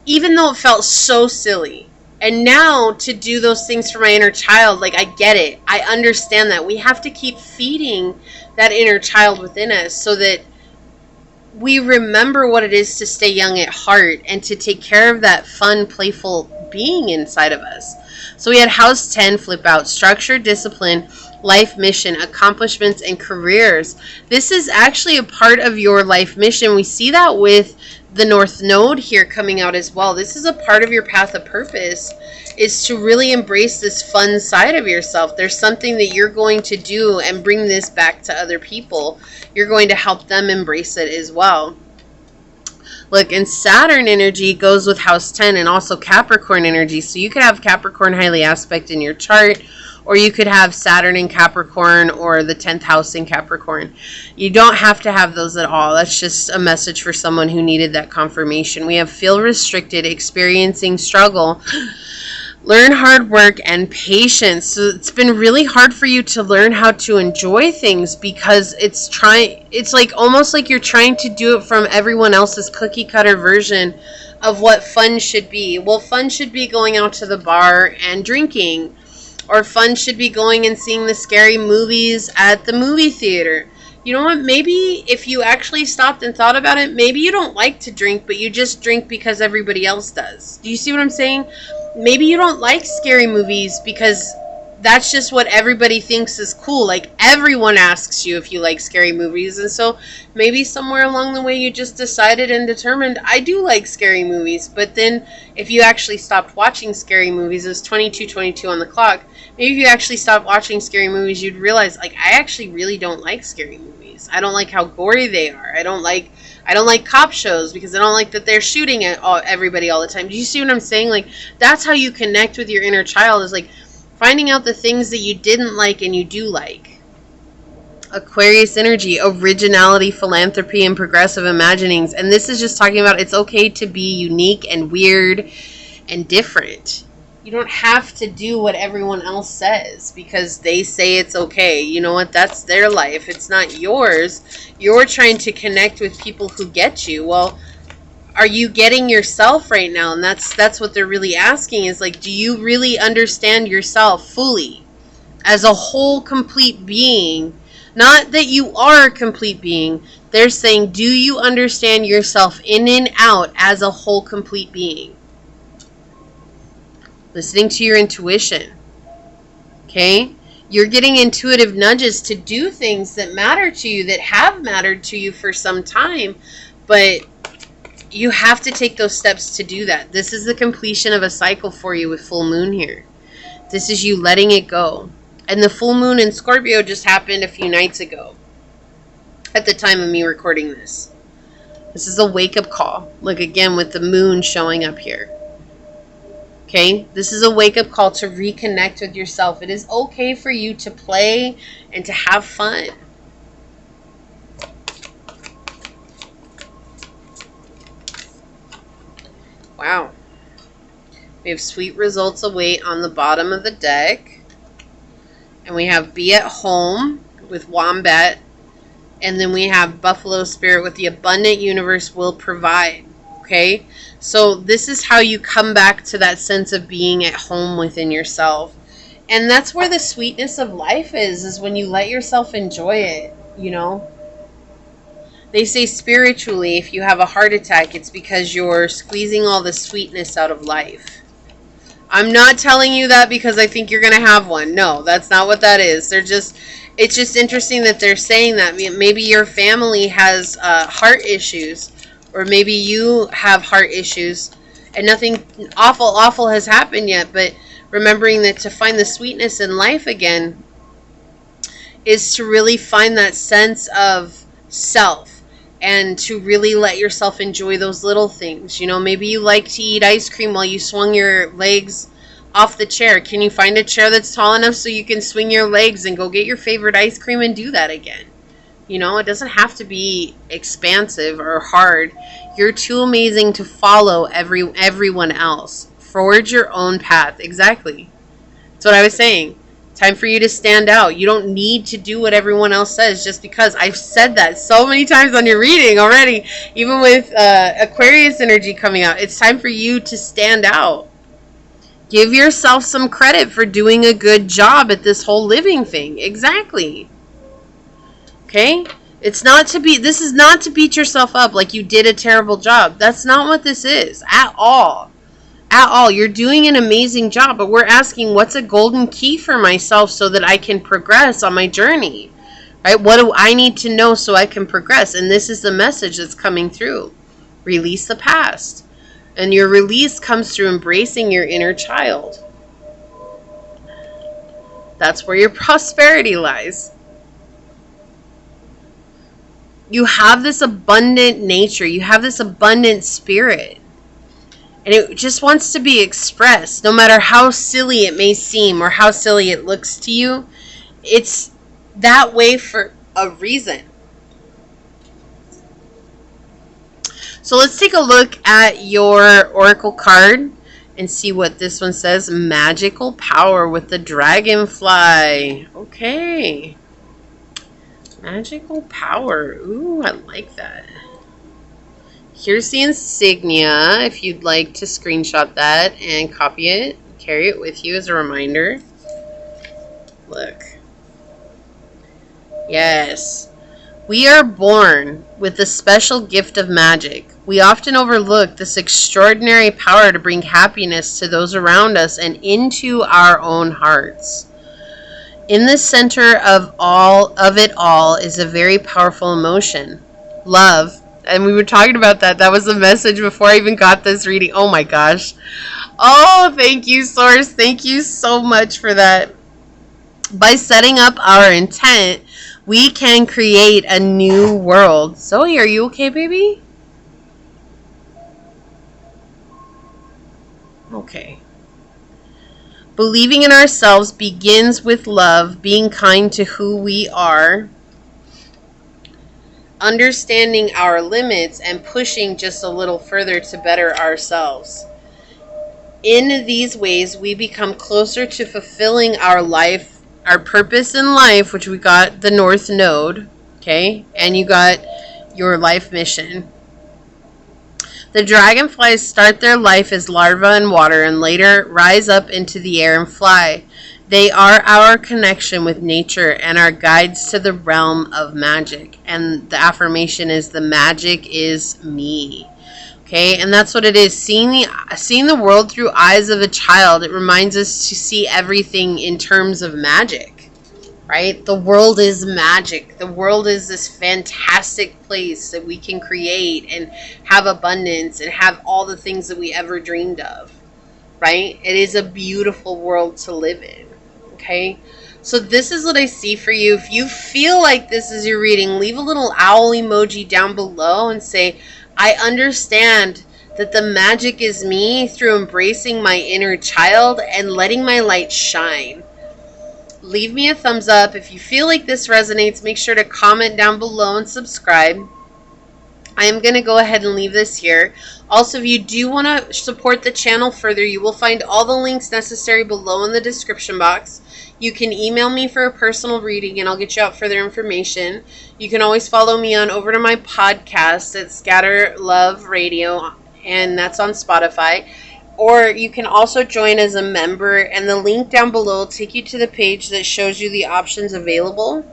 even though it felt so silly. And now to do those things for my inner child, like, I get it. I understand that. We have to keep feeding that inner child within us so that we remember what it is to stay young at heart and to take care of that fun, playful being inside of us. So we had House 10 flip out: structure, discipline, life mission, accomplishments, and careers. This is actually a part of your life mission. We see that with the North Node here coming out as well. This is a part of your path of purpose, is to really embrace this fun side of yourself. There's something that you're going to do and bring this back to other people. You're going to help them embrace it as well. Look, and Saturn energy goes with House 10 and also Capricorn energy. So you could have Capricorn highly aspect in your chart, or you could have Saturn in Capricorn or the 10th house in Capricorn. You don't have to have those at all. That's just a message for someone who needed that confirmation. We have feel restricted, experiencing struggle, learn hard work, and patience. So it's been really hard for you to learn how to enjoy things because it's like almost like you're trying to do it from everyone else's cookie cutter version of what fun should be. Well, fun should be going out to the bar and drinking. Or fun should be going and seeing the scary movies at the movie theater. You know what? Maybe if you actually stopped and thought about it, maybe you don't like to drink, but you just drink because everybody else does. Do you see what I'm saying? Maybe you don't like scary movies because that's just what everybody thinks is cool. Like, everyone asks you if you like scary movies. And so maybe somewhere along the way you just decided and determined, I do like scary movies. But then if you actually stopped watching scary movies, it's 22:22 on the clock. Maybe if you actually stopped watching scary movies, you'd realize, like, I actually really don't like scary movies. I don't like how gory they are. I don't like cop shows because I don't like that they're shooting at everybody all the time. Do you see what I'm saying? Like, that's how you connect with your inner child, is like finding out the things that you didn't like and you do like. Aquarius energy, originality, philanthropy, and progressive imaginings. And this is just talking about it's okay to be unique and weird and different. You don't have to do what everyone else says because they say it's okay. You know what? That's their life. It's not yours. You're trying to connect with people who get you. Well, are you getting yourself right now? And that's what they're really asking, is like, do you really understand yourself fully as a whole complete being? Not that you are a complete being. They're saying, do you understand yourself in and out as a whole complete being? Listening to your intuition. Okay? You're getting intuitive nudges to do things that matter to you, that have mattered to you for some time, but you have to take those steps to do that. This is the completion of a cycle for you with full moon here. This is you letting it go. And the full moon in Scorpio just happened a few nights ago at the time of me recording this. This is a wake-up call. Look, again, with the moon showing up here. Okay? This is a wake-up call to reconnect with yourself. It is okay for you to play and to have fun. Wow. We have sweet results await on the bottom of the deck. And we have be at home with Wombat. And then we have Buffalo Spirit with the abundant universe will provide. Okay? So this is how you come back to that sense of being at home within yourself. And that's where the sweetness of life is when you let yourself enjoy it, you know? They say spiritually, if you have a heart attack, it's because you're squeezing all the sweetness out of life. I'm not telling you that because I think you're going to have one. No, that's not what that is. It's just interesting that they're saying that. Maybe your family has heart issues, or maybe you have heart issues, and nothing awful has happened yet, but Remembering that to find the sweetness in life again is to really find that sense of self and to really let yourself enjoy those little things. You know, maybe you like to eat ice cream while you swung your legs off the chair. Can you find a chair that's tall enough so you can swing your legs and go get your favorite ice cream and do that again? You know, it doesn't have to be expansive or hard. You're too amazing to follow everyone else. Forge your own path. Exactly. That's what I was saying. Time for you to stand out. You don't need to do what everyone else says just because. I've said that so many times on your reading already, even with Aquarius energy coming out. It's time for you to stand out. Give yourself some credit for doing a good job at this whole living thing. Exactly. Okay? This is not to beat yourself up like you did a terrible job. That's not what this is at all. At all. You're doing an amazing job, but we're asking, what's a golden key for myself so that I can progress on my journey? Right? What do I need to know so I can progress? And this is the message that's coming through. Release the past. And your release comes through embracing your inner child. That's where your prosperity lies. You have this abundant nature. You have this abundant spirit. And it just wants to be expressed. No matter how silly it may seem or how silly it looks to you, it's that way for a reason. So let's take a look at your oracle card and see what this one says. Magical power with the dragonfly. Okay. Magical power. Ooh, I like that. Here's the insignia if you'd like to screenshot that and copy it. Carry it with you as a reminder. Look. Yes. We are born with the special gift of magic. We often overlook this extraordinary power to bring happiness to those around us and into our own hearts. In the center of it all is a very powerful emotion, love. And we were talking about that. That was the message before I even got this reading. Oh my gosh. Oh, thank you, Source. Thank you so much for that. By setting up our intent, we can create a new world. Zoe, are you okay, baby? Okay. Believing in ourselves begins with love, being kind to who we are, understanding our limits, and pushing just a little further to better ourselves. In these ways, we become closer to fulfilling our life, our purpose in life, which we got the North Node, okay? And you got your life mission. The dragonflies start their life as larvae in water and later rise up into the air and fly. They are our connection with nature and our guides to the realm of magic. And the affirmation is, the magic is me. Okay, and that's what it is. Seeing the world through eyes of a child, it reminds us to see everything in terms of magic. Right? The world is magic. The world is this fantastic place that we can create and have abundance and have all the things that we ever dreamed of. Right? It is a beautiful world to live in. Okay? So this is what I see for you. If you feel like this is your reading, leave a little owl emoji down below and say, I understand that the magic is me through embracing my inner child and letting my light shine. Leave me a thumbs up. If you feel like this resonates, make sure to comment down below and subscribe. I am going to go ahead and leave this here. Also, if you do want to support the channel further, you will find all the links necessary below in the description box. You can email me for a personal reading and I'll get you out further information. You can always follow me on over to my podcast at Scatter Love Radio, and that's on Spotify. Or you can also join as a member, and the link down below will take you to the page that shows you the options available,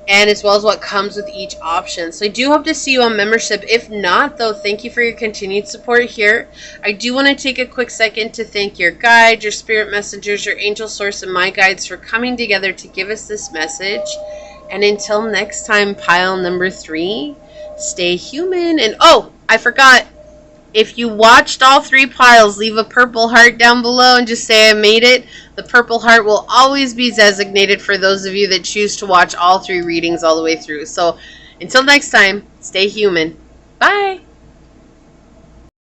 and as well as what comes with each option. So I do hope to see you on membership. If not, though, thank you for your continued support here. I do want to take a quick second to thank your guide, your spirit messengers, your angel source, and my guides for coming together to give us this message. And until next time, pile number 3, stay human. And oh, I forgot. If you watched all 3 piles, leave a purple heart down below and just say I made it. The purple heart will always be designated for those of you that choose to watch all 3 readings all the way through. So until next time, stay human. Bye.